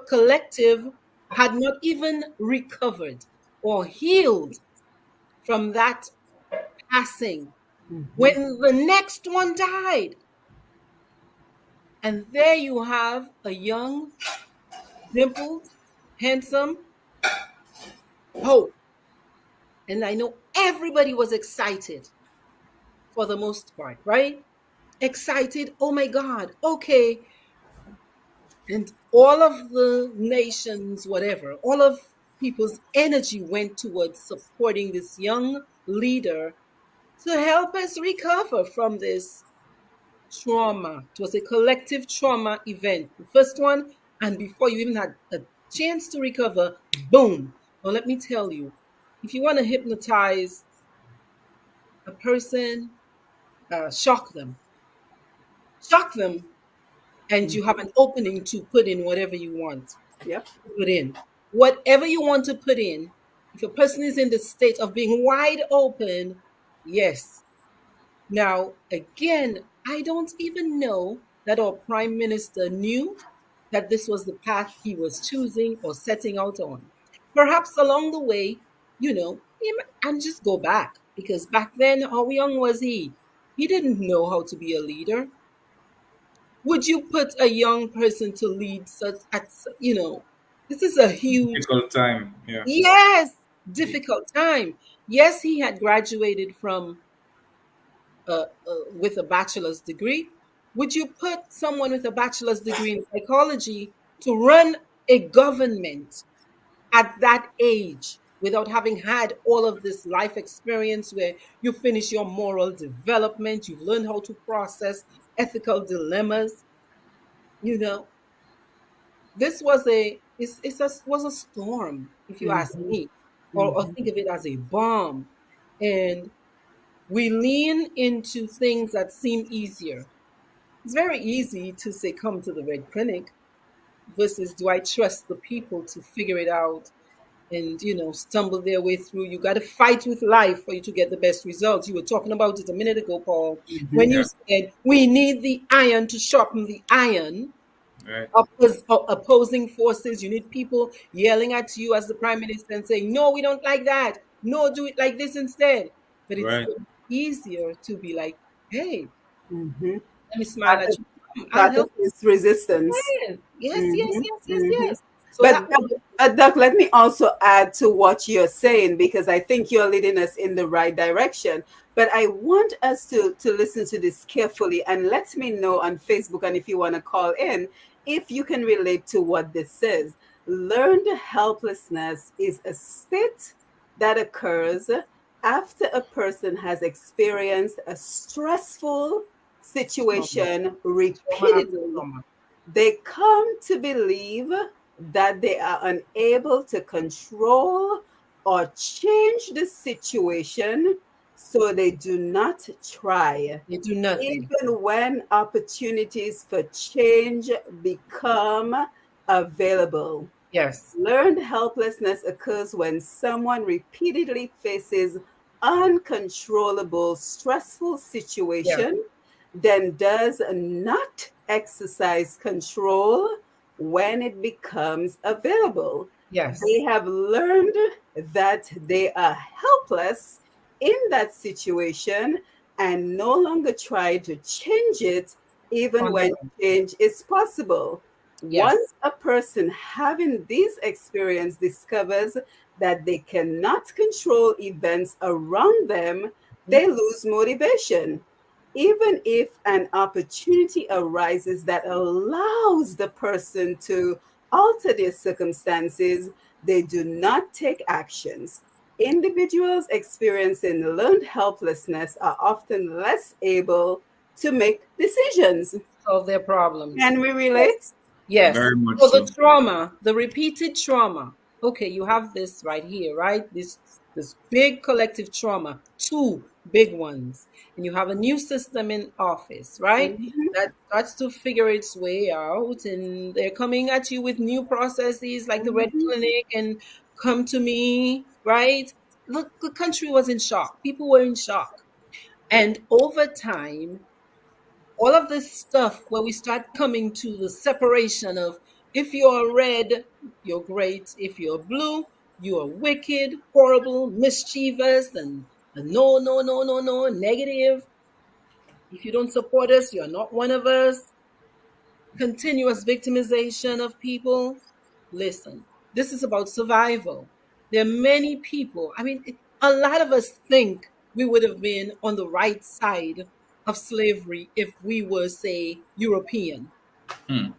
collective had not even recovered or healed from that passing when the next one died. And there you have a young, dimpled, handsome Hope. And I know everybody was excited for the most part, right? Excited. Oh my God. Okay. And all of the nations, whatever, all of people's energy went towards supporting this young leader to help us recover from this trauma. It was a collective trauma event. The first one, and before you even had a chance to recover, boom. Well, let me tell you, if you want to hypnotize a person, shock them, and you have an opening to put in whatever you want. Yep. Put in whatever you want to put in. If a person is in the state of being wide open, yes. Now, again, I don't even know that our prime minister knew that this was the path he was choosing or setting out on. Perhaps along the way, and just go back, because back then, how young was he? He didn't know how to be a leader. Would you put a young person to lead this is a huge Difficult time. Yeah. Yes, difficult time. Yes, he had graduated from with a bachelor's degree, Would you put someone with a bachelor's degree in psychology to run a government at that age without having had all of this life experience where you finish your moral development, you've learned how to process ethical dilemmas? You know, this was was a storm, if you ask Mhm. me, or Mhm. think of it as a bomb. And we lean into things that seem easier. It's very easy to say, come to the red clinic, versus do I trust the people to figure it out and, stumble their way through? You got to fight with life for you to get the best results. You were talking about it a minute ago, Paul, when you Yeah. said we need the iron to sharpen the iron. Right. Opposing forces, you need people yelling at you as the prime minister and saying, no, we don't like that, no, do it like this instead. But it's Right. so easier to be like, hey, Mhm. let me smile at Practice, you. I'll help practice resistance. you. Yes, yes, Mhm. yes, yes, Mhm. yes. So But, that but, but Doc, let me also add to what you're saying, because I think you're leading us in the right direction. But I want us to listen to this carefully and let me know on Facebook, and if you want to call in, if you can relate to what this says. Learned helplessness is a state that occurs after a person has experienced a stressful trauma, situation trauma after repeatedly. trauma. They come to believe that they are unable to control or change the situation, so they do not try. They do nothing. Even when opportunities for change become available. Yes, Learned helplessness occurs when someone repeatedly faces uncontrollable, stressful yes, situation, then does not exercise control when it becomes available. They yes, have learned that they are helpless in that situation and no longer try to change it, even on their when own. change is possible. Yes, Once a person having this experience discovers that they cannot control events around them, mhm, they lose motivation. Even if an opportunity arises that allows the person to alter their circumstances, they do not take actions. Individuals experiencing learned helplessness are often less able to make decisions. solve their problems. Can we Yes, relate? yes. Very much So the so. trauma, the repeated trauma. Okay, you have this right here, right? This big collective trauma, two big ones, and you have a new system in office, right? Mhm, That starts to figure its way out, and they're coming at you with new processes like the Red mhm, Clinic and Come to Me, right? Look, the country was in shock. People were in shock, and over time all of this stuff where we start coming to the separation of, if you're red, you're great. If you're blue, you are wicked, horrible, mischievous, and no, no, no, no, no, negative. If you don't support us, you're not one of us. Continuous victimization of people. Listen, this is about survival. There are many people. I mean, a lot of us think we would have been on the right side of slavery if we were, say, European. Hmm.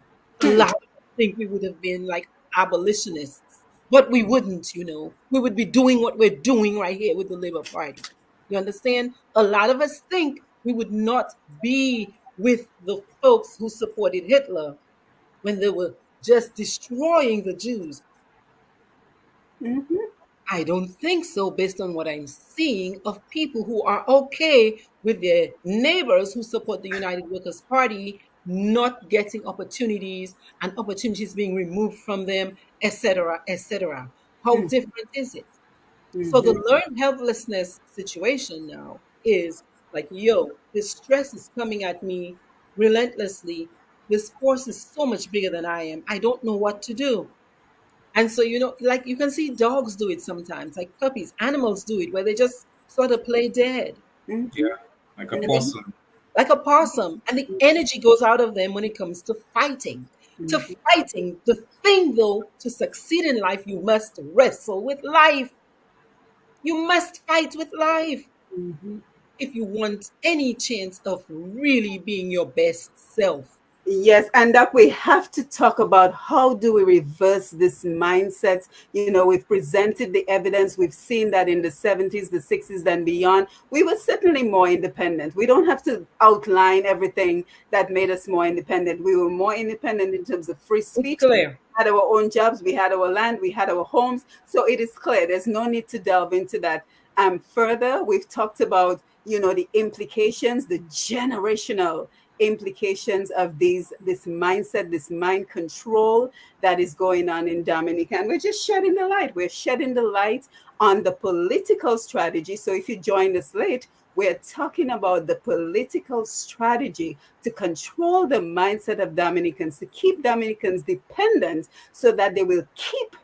A lot of us think we would have been like abolitionists, but we wouldn't, We would be doing what we're doing right here with the Labour Party. You understand? A lot of us think we would not be with the folks who supported Hitler when they were just destroying the Jews. mhm, I don't think so, based on what I'm seeing of people who are okay with their neighbors who support the United Workers' Party not getting opportunities and opportunities being removed from them, etc., etc. How mhm, different is it? So the mhm, learned helplessness situation now is like, yo, this stress is coming at me relentlessly. This force is so much bigger than I am. I don't know what to do. And so, like you can see dogs do it sometimes, like puppies, animals do it, where they just sort of play dead. mhm, Yeah. Like a And they, possum. like a possum, and the energy goes out of them when it comes to fighting. To mhm, fighting, the thing though, to succeed in life, you must wrestle with life. You must fight with life. mhm, if you want any chance of really being your best self. Yes, and that we have to talk about how do we reverse this mindset. We've presented the evidence. We've seen that in the 70s, the 60s, and beyond, we were certainly more independent. We don't have to outline everything that made us more independent. We were more independent in terms of free speech. It's clear. We had our own jobs, we had our land, we had our homes. So it is clear. There's no need to delve into that. Further, we've talked about, the implications, the generational implications of this mindset, this mind control that is going on in Dominica. And we're just shedding the light. We're shedding the light on the political strategy. So if you joined us late, we're talking about the political strategy to control the mindset of Dominicans, to keep Dominicans dependent so that they will keep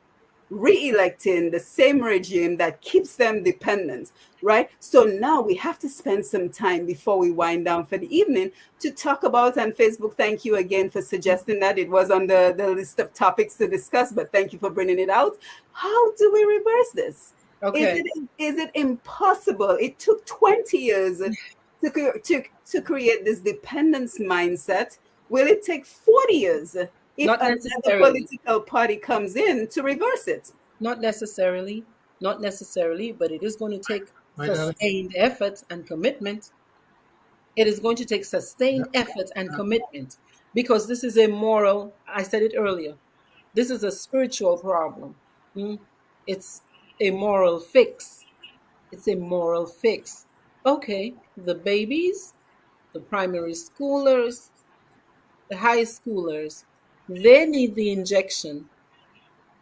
re-electing the same regime that keeps them dependent, right? So now we have to spend some time before we wind down for the evening to talk about, and Facebook, thank you again for suggesting that. It was on the list of topics to discuss, but thank you for bringing it out. How do we reverse this? Okay. Is it impossible? It took 20 years to create this dependence mindset. Will it take 40 years if another political party comes in to reverse it? Not necessarily, but it is going to take sustained effort and commitment. It is going to take sustained effort and commitment, because this is a moral, I said it earlier, this is a spiritual problem. It's a moral fix. It's a moral fix. Okay, the babies, the primary schoolers, the high schoolers, they need the injection.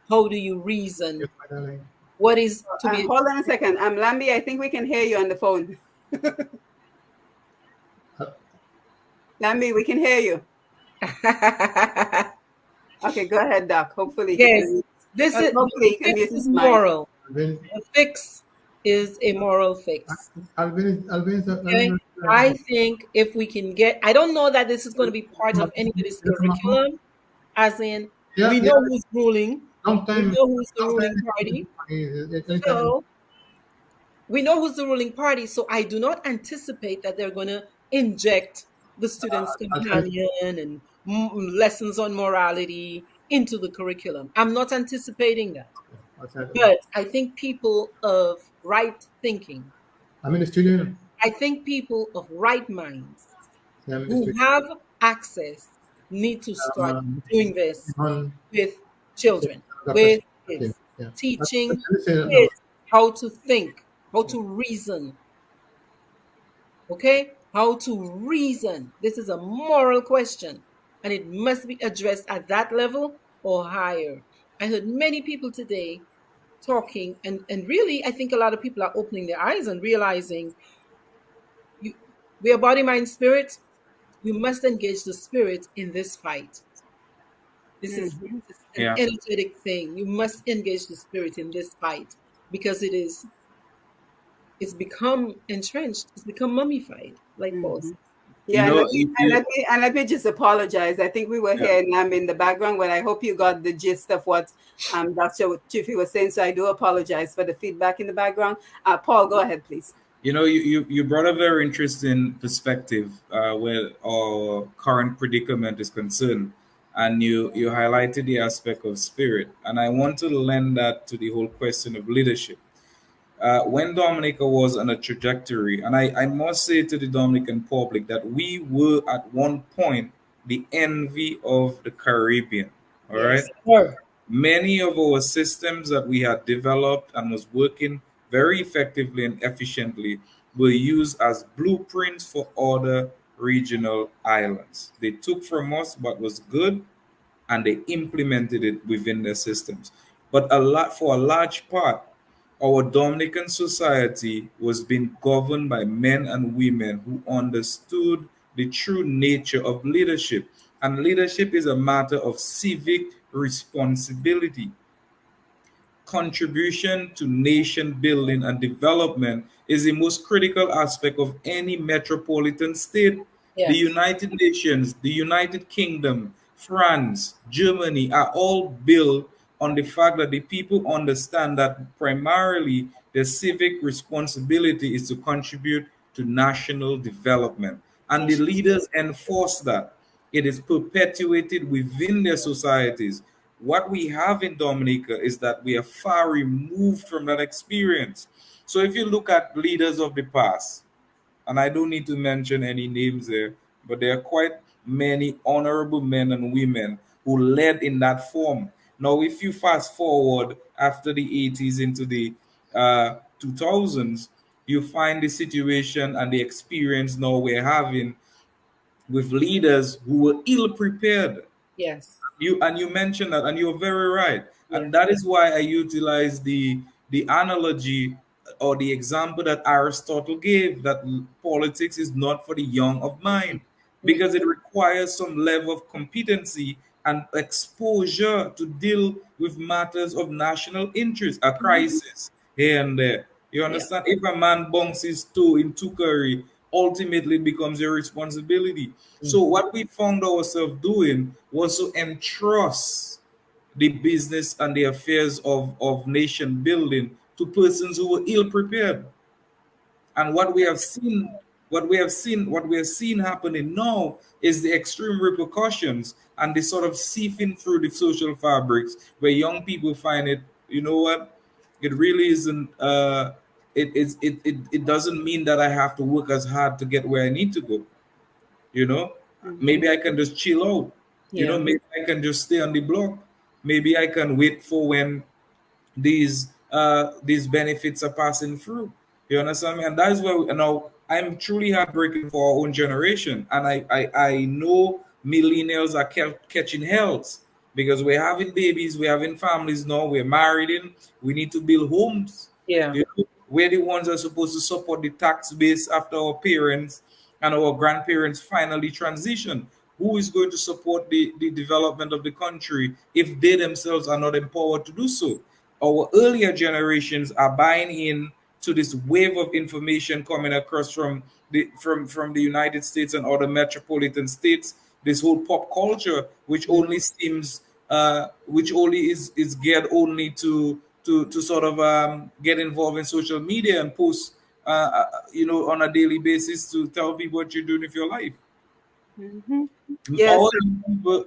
How do you reason? What is to be? Hold on a second. Lambi, I think we can hear you on the phone. Lambi, we can hear you. Okay, go ahead, Doc. Hopefully, yes, this is moral. The fix is a moral fix. Okay? I think if we can get, I don't know that this is going to be part of anybody's curriculum, as in, we know who's ruling, we know who's the ruling party. So, we know who's the ruling party, so I do not anticipate that they're going to inject the students' companion and lessons on morality into the curriculum. I'm not anticipating that. But I think people of right thinking, I think people of right minds who have access need to start doing this with children, with kids, teaching kids how to think, how to reason. Okay? How to reason. This is a moral question, and it must be addressed at that level or higher. I heard many people today talking, and really, I think a lot of people are opening their eyes and realizing we are body, mind, spirit. You must engage the spirit in this fight. This is an energetic thing. You must engage the spirit in this fight, because it's become entrenched. It's become mummified, like both. Yeah, and let me just apologize. I think we were hearing in the background, but I hope you got the gist of what Dr. Triphi was saying. So I do apologize for the feedback in the background. Paul, go ahead, please. You brought a very interesting perspective where our current predicament is concerned, and you highlighted the aspect of spirit, and I want to lend that to the whole question of leadership. When Dominica was on a trajectory, and I must say to the Dominican public that we were at one point the envy of the Caribbean. All right. Sure. Many of our systems that we had developed and was working very effectively and efficiently were used as blueprints for other regional islands. They took from us what was good and they implemented it within their systems. But for a large part, our Dominican society was being governed by men and women who understood the true nature of leadership. And leadership is a matter of civic responsibility. Contribution to nation building and development is the most critical aspect of any metropolitan state. Yes. The United Nations, the United Kingdom, France, Germany are all built on the fact that the people understand that primarily their civic responsibility is to contribute to national development. And the leaders enforce that. It is perpetuated within their societies. What we have in Dominica is that we are far removed from that experience. So if you look at leaders of the past, and I don't need to mention any names there, but there are quite many honorable men and women who led in that form. Now, if you fast forward after the 80s into the 2000s, you find the situation and the experience now we're having with leaders who were ill prepared. Yes. You mentioned that, and you're very right. Yeah. And that is why I utilize the analogy or the example that Aristotle gave, that politics is not for the young of mind, because it requires some level of competency and exposure to deal with matters of national interest, a crisis here and there. You understand? If a man bunks his toe in Tukari, ultimately it becomes your responsibility. So what we found ourselves doing was to entrust the business and the affairs of nation building to persons who were ill prepared. And what we are seeing happening now is the extreme repercussions and the sort of seeping through the social fabrics where young people find it, you know what, it really isn't it doesn't mean that I have to work as hard to get where I need to go. You know, maybe I can just chill out. You know, maybe I can just stay on the block. Maybe I can wait for when these benefits are passing through. You understand me? And that is where now I'm truly heartbreaking for our own generation. And I know millennials are catching health because we're having babies, we're having families now, we're married in, we need to build homes. Yeah. You know, we're the ones that are supposed to support the tax base after our parents and our grandparents finally transition. Who is going to support the development of the country if they themselves are not empowered to do so? Our earlier generations are buying in to this wave of information coming across from the United States and other metropolitan states. This whole pop culture, which only seems, which only is geared only to sort of get involved in social media and post, you know, on a daily basis to tell people what you're doing with your life. Yes.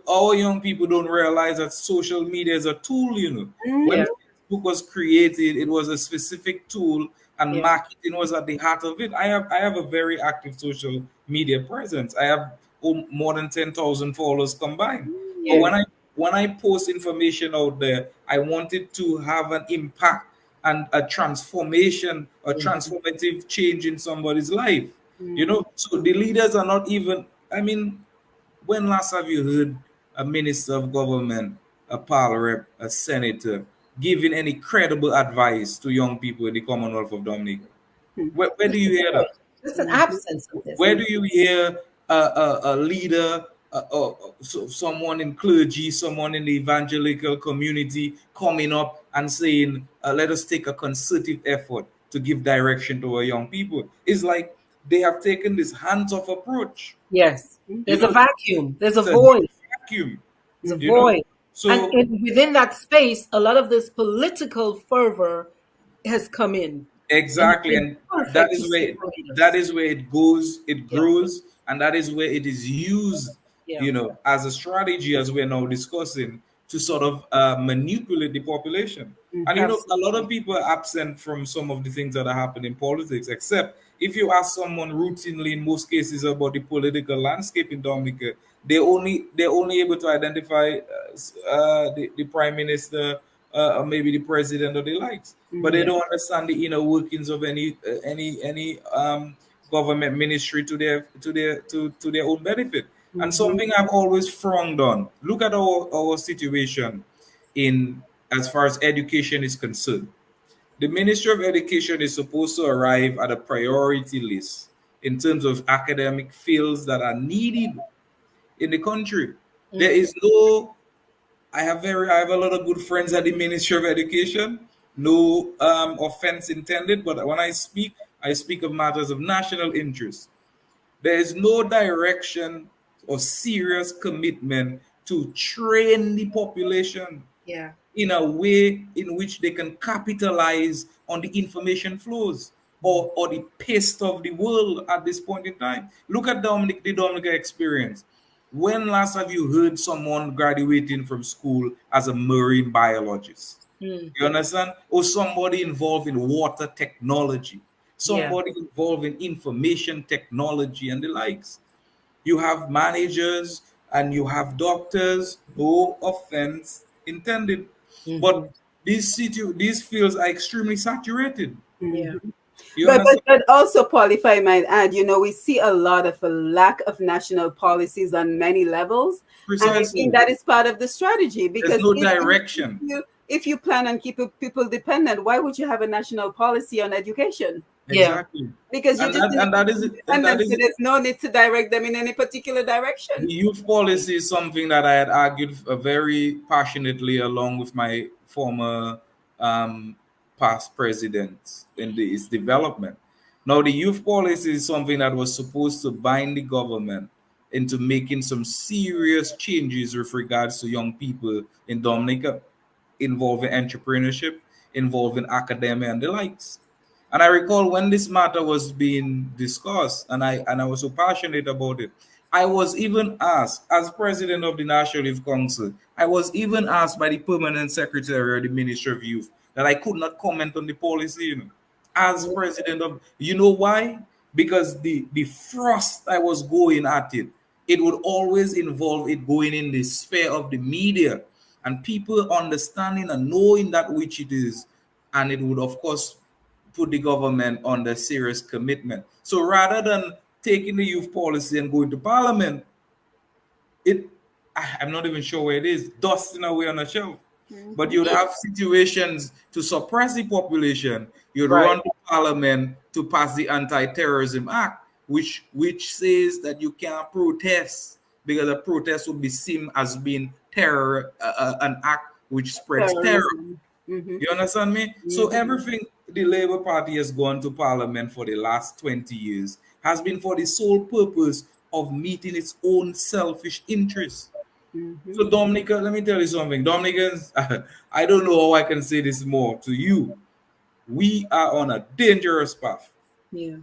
Our young people don't realize that social media is a tool, you know. When Facebook was created, it was a specific tool, and marketing was at the heart of it. I have a very active social media presence. I have more than 10,000 followers combined. But when I post information out there, I wanted to have an impact and a transformation, a transformative change in somebody's life. You know, so the leaders are not even, I mean, when last have you heard a minister of government, a parlor rep, a senator giving any credible advice to young people in the Commonwealth of Dominica? Where do you hear that? There's an absence of this. Where do you hear a leader, someone in clergy, someone in the evangelical community coming up and saying, let us take a concerted effort to give direction to our young people? It's like they have taken this hands-off approach. Yes. There's a vacuum. There's a void. Vacuum. There's a void. So, and within that space, a lot of this political fervor has come in. Exactly. And that is where it goes, it grows, and that is where it is used, you know, as a strategy, as we're now discussing, to sort of manipulate the population. And you know, a lot of people are absent from some of the things that are happening in politics, except if you ask someone routinely, in most cases, about the political landscape in Dominica, they're only able to identify the prime minister, or maybe the president, or the likes, but they don't understand the inner workings of any government ministry to their own benefit. And something I've always frowned on. Look at our situation in as far as education is concerned. The Ministry of Education is supposed to arrive at a priority list in terms of academic fields that are needed in the country. There is no, I have a lot of good friends at the Ministry of Education. No offense intended, but when I speak of matters of national interest. There is no direction or serious commitment to train the population in a way in which they can capitalize on the information flows. or the pace of the world at this point in time. Look at the Dominica experience. When last have you heard someone graduating from school as a marine biologist? You understand? Or somebody involved in water technology, somebody involved in information technology and the likes. You have managers and you have doctors, no offense intended. But these fields are extremely saturated. Yeah. You But, understand? also, Paul, if I might add, we see a lot of a lack of national policies on many levels. And I Precisely. think that is part of the strategy, There's because no direction. if you plan on keeping people dependent, why would you have a national policy on education? Exactly. Because you And just that is it. And that is so it. there's no need to direct them in any particular direction. The youth policy is something that I had argued very passionately along with my former past presidents in its development. Now, the youth policy is something that was supposed to bind the government into making some serious changes with regards to young people in Dominica, involving entrepreneurship, involving academia and the likes. And I recall when this matter was being discussed, and I was so passionate about it. I was even asked, as president of the National Youth Council, I was even asked by the permanent secretary of the Ministry of Youth that I could not comment on the policy, as president of, why? Because the thrust I was going at it would always involve it going in the sphere of the media and people understanding and knowing that which it is. And it would, of course, put the government under serious commitment. So rather than taking the youth policy and going to parliament, I'm not even sure where it is, dusting away on a shelf. But you'd have situations to suppress the population. You'd run to parliament to pass the Anti-Terrorism Act, which says that you can't protest because a protest would be seen as being terror, an act which spreads terror. You understand me? So everything the Labour Party has gone to parliament for the last 20 years has been for the sole purpose of meeting its own selfish interests. So Dominica, let me tell you something. Dominicans, I don't know how I can say this more to you. We are on a dangerous path. Yeah.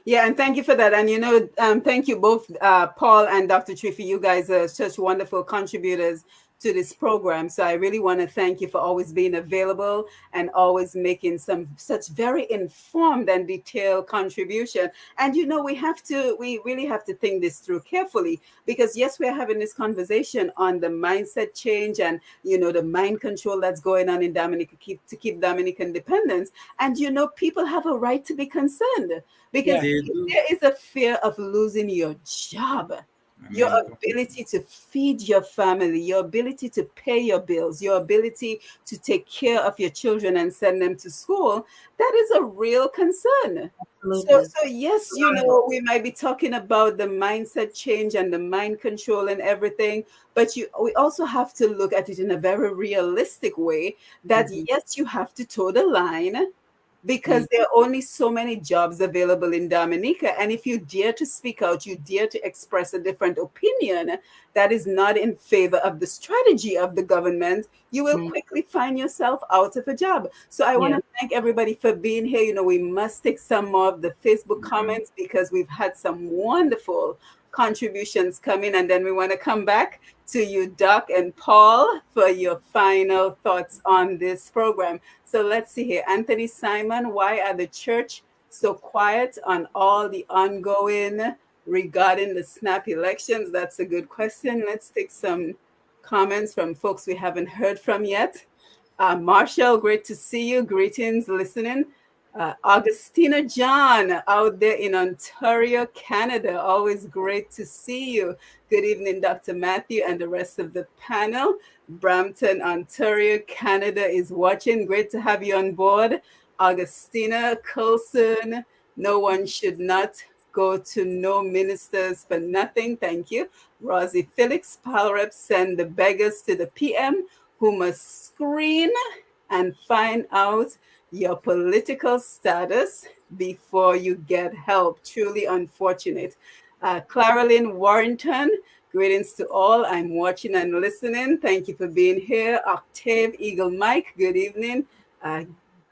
Yeah, and thank you for that. And thank you both, Paul and Dr. Triphi. You guys are such wonderful contributors to this program. So I really want to thank you for always being available and always making such very informed and detailed contribution. And we really have to think this through carefully, because yes, we're having this conversation on the mindset change and the mind control that's going on in Dominica to keep Dominican independence. And people have a right to be concerned, because there is a fear of losing your job, your ability to feed your family, your ability to pay your bills, your ability to take care of your children and send them to school. That is a real concern. So yes, we might be talking about the mindset change and the mind control and everything, but we also have to look at it in a very realistic way that yes, you have to toe the line, because there are only so many jobs available in Dominica. And if you dare to speak out, you dare to express a different opinion that is not in favor of the strategy of the government, you will quickly find yourself out of a job. So I want to thank everybody for being here. We must take some more of the Facebook comments, because we've had some wonderful contributions come in, and then we want to come back to you, Doc and Paul, for your final thoughts on this program. So let's see here. Anthony Simon, why are the church so quiet on all the ongoing regarding the snap elections? That's a good question. Let's take some comments from folks we haven't heard from yet. Marshall, great to see you. Greetings, listening. Augustina John out there in Ontario, Canada. Always great to see you. Good evening, Dr. Mathieu and the rest of the panel. Brampton, Ontario, Canada is watching. Great to have you on board. Augustina Coulson, no one should not go to no ministers for nothing. Thank you. Rosie Felix, Palrep, send the beggars to the PM who must screen and find out your political status before you get help. Truly unfortunate. Claralyn Warrington, greetings to all. I'm watching and listening. Thank you for being here. Octave Eagle Mike, good evening.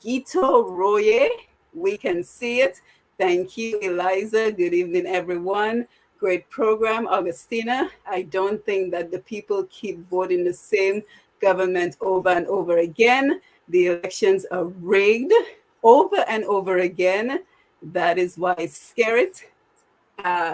Gito Roye, we can see it. Thank you, Eliza. Good evening, everyone. Great program. Augustina, I don't think that the people keep voting the same government over and over again. The elections are rigged over and over again. That is why Skerrit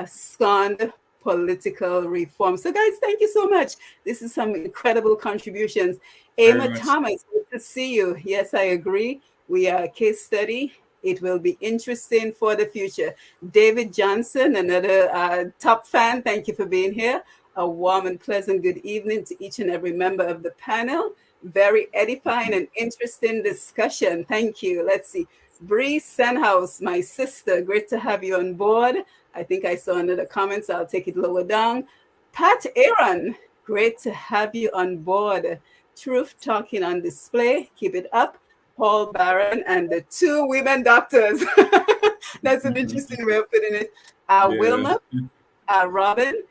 scorned political reform. So, guys, thank you so much. This is some incredible contributions. Emma Thomas, good to see you. Yes, I agree. We are a case study. It will be interesting for the future. David Johnson, another top fan, thank you for being here. A warm and pleasant good evening to each and every member of the panel. Very edifying and interesting discussion. Thank you. Let's see. Bree Senhouse, my sister, great to have you on board. I think I saw another comment, so I'll take it lower down. Pat Aaron, great to have you on board. Truth Talking on display, keep it up. Paul Barron and the two women doctors. That's an interesting way of putting it. Wilma, Robin,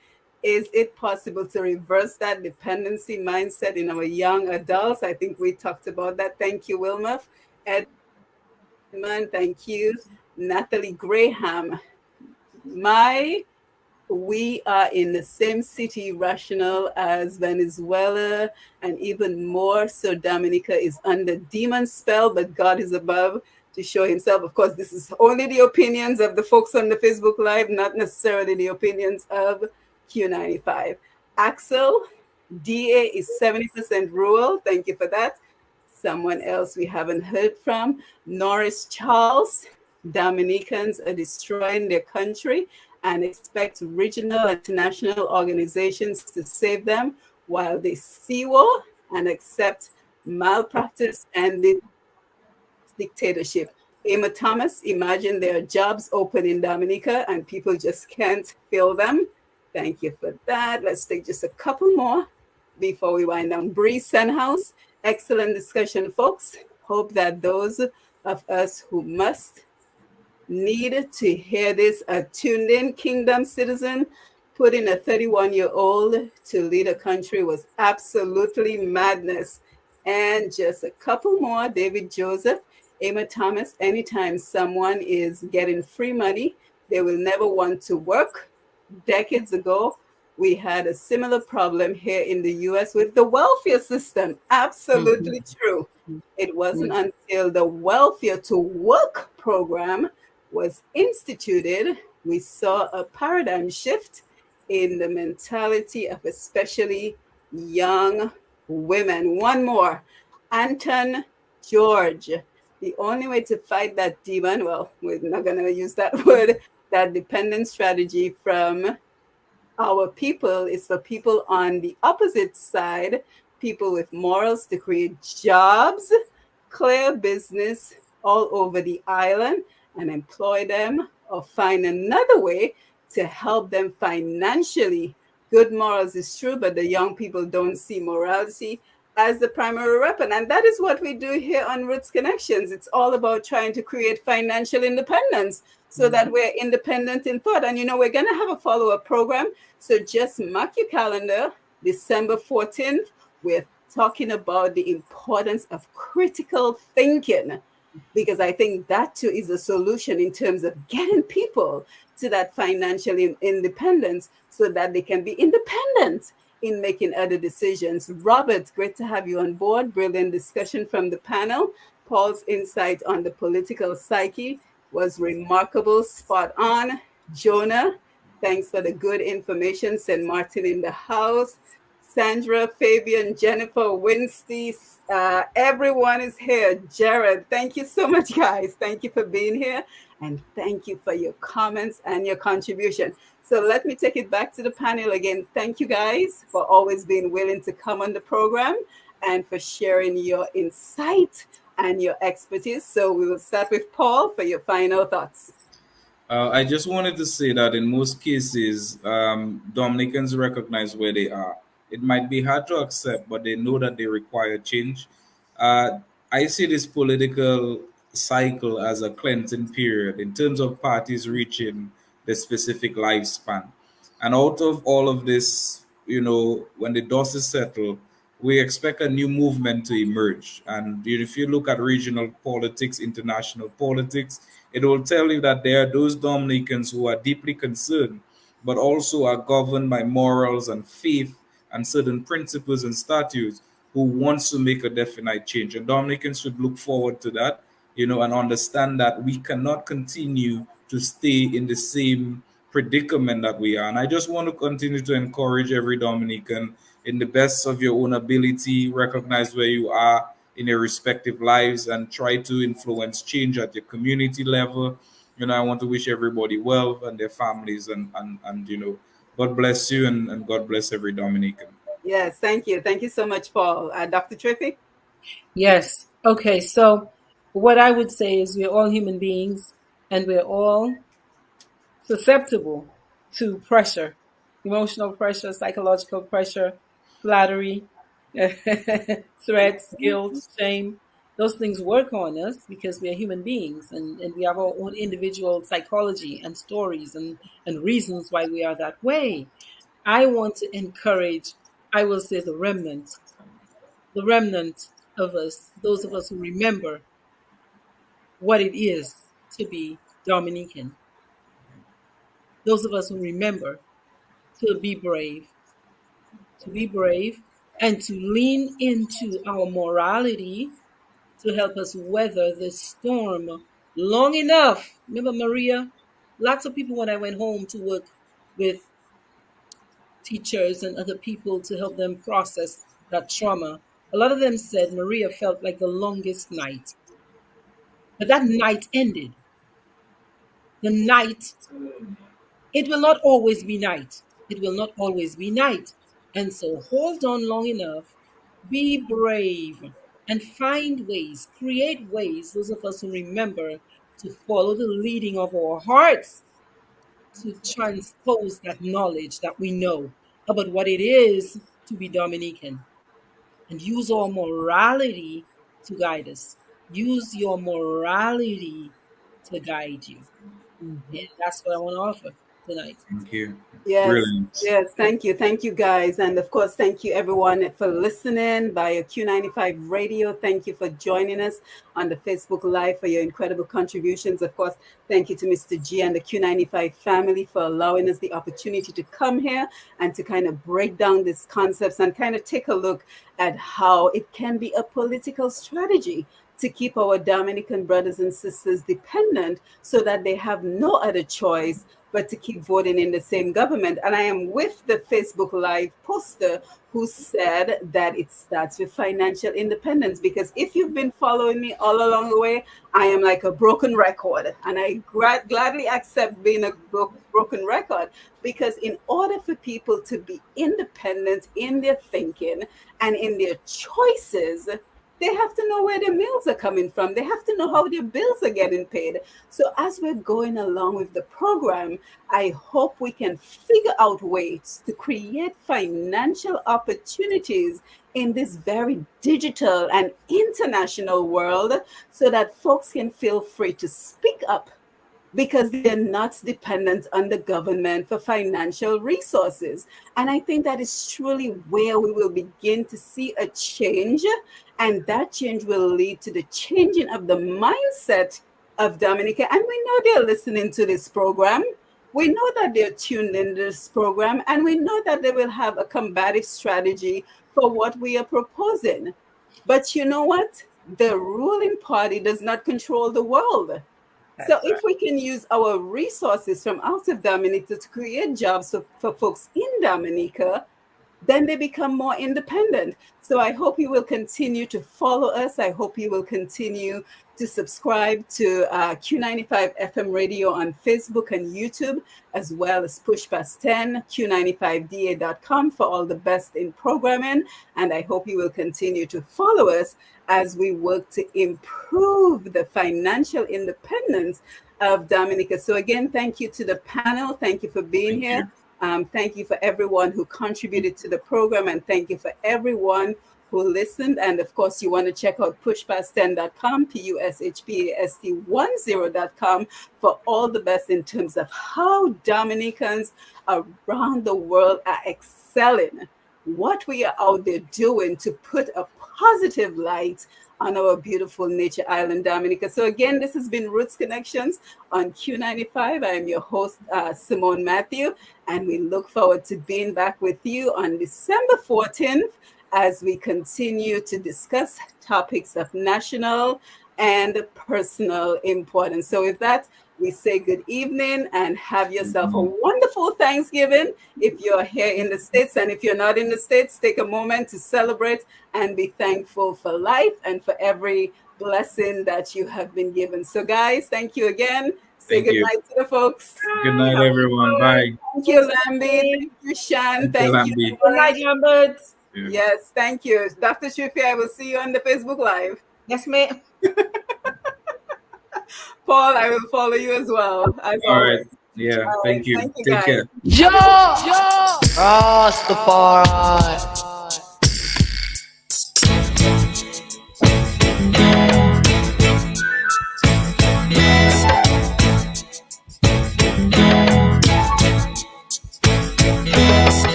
is it possible to reverse that dependency mindset in our young adults? I think we talked about that. Thank you, Wilma. Edmund, thank you. Natalie Graham, we are in the same city rational as Venezuela, and even more so Dominica is under demon spell, but God is above to show himself. Of course, this is only the opinions of the folks on the Facebook Live, not necessarily the opinions of Q95. Axel, DA is 70% rural. Thank you for that. Someone else we haven't heard from. Norris Charles, Dominicans are destroying their country and expect regional and international organizations to save them while they seawall and accept malpractice and dictatorship. Emma Thomas, imagine there are jobs open in Dominica and people just can't fill them. Thank you for that. Let's take just a couple more before we wind down. Bree Senhouse, excellent discussion, folks. Hope that those of us who need to hear this are tuned in. Kingdom citizen, putting a 31-year-old to lead a country was absolutely madness. And just a couple more. David Joseph, Emma Thomas, anytime someone is getting free money, they will never want to work. Decades ago, we had a similar problem here in the US with the welfare system. Absolutely true. It wasn't until the welfare to work program was instituted, we saw a paradigm shift in the mentality of especially young women. One more, Anton George. The only way to fight that demon, well, we're not going to use that word, that dependent strategy from our people is for people on the opposite side, people with morals, to create jobs, clear business all over the island, and employ them or find another way to help them financially. Good morals is true, but the young people don't see morality as the primary weapon. And that is what we do here on Roots Connections. It's all about trying to create financial independence so that we're independent in thought. And, we're going to have a follow-up program. So just mark your calendar, December 14th. We're talking about the importance of critical thinking, because I think that too is a solution in terms of getting people to that financial independence so that they can be independent in making other decisions. Robert, great to have you on board. Brilliant discussion from the panel. Paul's insight on the political psyche was remarkable, spot on. Jonah, thanks for the good information. St. Martin in the house. Sandra, Fabian, Jennifer, Winsty, everyone is here. Jared, thank you so much, guys. Thank you for being here. And thank you for your comments and your contribution. So let me take it back to the panel again. Thank you, guys, for always being willing to come on the program and for sharing your insight and your expertise. So we will start with Paul for your final thoughts. I just wanted to say that in most cases, Dominicans recognize where they are. It might be hard to accept, but they know that they require change. I see this political cycle as a cleansing period in terms of parties reaching the specific lifespan. And out of all of this, when the dust is settled, we expect a new movement to emerge. And if you look at regional politics, international politics, it will tell you that there are those Dominicans who are deeply concerned, but also are governed by morals and faith and certain principles and statutes, who wants to make a definite change. And Dominicans should look forward to that, and understand that we cannot continue to stay in the same predicament that we are. And I just want to continue to encourage every Dominican, in the best of your own ability, recognize where you are in your respective lives and try to influence change at your community level. I want to wish everybody well and their families, and God bless you, and God bless every Dominican. Yes, thank you. Thank you so much, Paul. Dr. Triphi? Yes. Okay. So what I would say is we're all human beings and we're all susceptible to pressure, emotional pressure, psychological pressure, flattery, threats, guilt, shame. Those things work on us because we are human beings, and we have our own individual psychology and stories and reasons why we are that way. I want to encourage, I will say, the remnant of us, those of us who remember what it is to be Dominican, those of us who remember to be brave, and to lean into our morality to help us weather the storm long enough. Remember Maria? Lots of people, when I went home to work with teachers and other people to help them process that trauma, a lot of them said Maria felt like the longest night. But that night ended. The night, it will not always be night. It will not always be night. And so hold on long enough, be brave, and find ways, create ways, those of us who remember, to follow the leading of our hearts, to transpose that knowledge that we know about what it is to be Dominican, and use our morality to guide us. Use your morality to guide you. And that's what I want to offer tonight. Thank you. Yes. Brilliant. Yes. Thank you. Thank you, guys. And of course, thank you, everyone, for listening via Q95 Radio. Thank you for joining us on the Facebook Live, for your incredible contributions. Of course, thank you to Mr. G and the Q95 family for allowing us the opportunity to come here and to kind of break down these concepts and kind of take a look at how it can be a political strategy to keep our Dominican brothers and sisters dependent, so that they have no other choice but to keep voting in the same government. And I am with the Facebook Live poster who said that it starts with financial independence, because if you've been following me all along the way, I am like a broken record, and I gladly accept being a broken record, because in order for people to be independent in their thinking and in their choices, they have to know where their meals are coming from. They have to know how their bills are getting paid. So as we're going along with the program, I hope we can figure out ways to create financial opportunities in this very digital and international world, so that folks can feel free to speak up, because they're not dependent on the government for financial resources. And I think that is truly where we will begin to see a change. And that change will lead to the changing of the mindset of Dominica. And we know they're listening to this program. We know that they're tuned in this program. And we know that they will have a combative strategy for what we are proposing. But you know what? The ruling party does not control the world. So if we can use our resources from out of Dominica to create jobs for folks in Dominica, then they become more independent. So I hope you will continue to follow us. I hope you will continue to subscribe to Q95 FM Radio on Facebook and YouTube, as well as Push Past 10, Q95DA.com for all the best in programming. And I hope you will continue to follow us as we work to improve the financial independence of Dominica. So again, thank you to the panel. Thank you for being here. Thank you for everyone who contributed to the program, and thank you for everyone who listened. And of course, you want to check out pushpast10.com, pushpast10.com, for all the best in terms of how Dominicans around the world are excelling what we are out there doing to put a positive light on our beautiful nature island, Dominica. So again, this has been Roots Connections on Q95. I am your host, Simone Mathieu, and we look forward to being back with you on December 14th as we continue to discuss topics of national and personal importance. So with that, we say good evening and have yourself a wonderful Thanksgiving if you're here in the States. And if you're not in the States, take a moment to celebrate and be thankful for life and for every blessing that you have been given. So guys, thank you again. Say good night to the folks. Good night, everyone. Bye. Thank you, Lambi. Thank you, Shan. Thank you. Good night, Lambert. Yes, thank you. Dr. Triphi, I will see you on the Facebook Live. Yes, ma'am. Paul, I will follow you as well. As All always. right. Yeah, All thank you. Thank you, Take guys. care. Rastafari.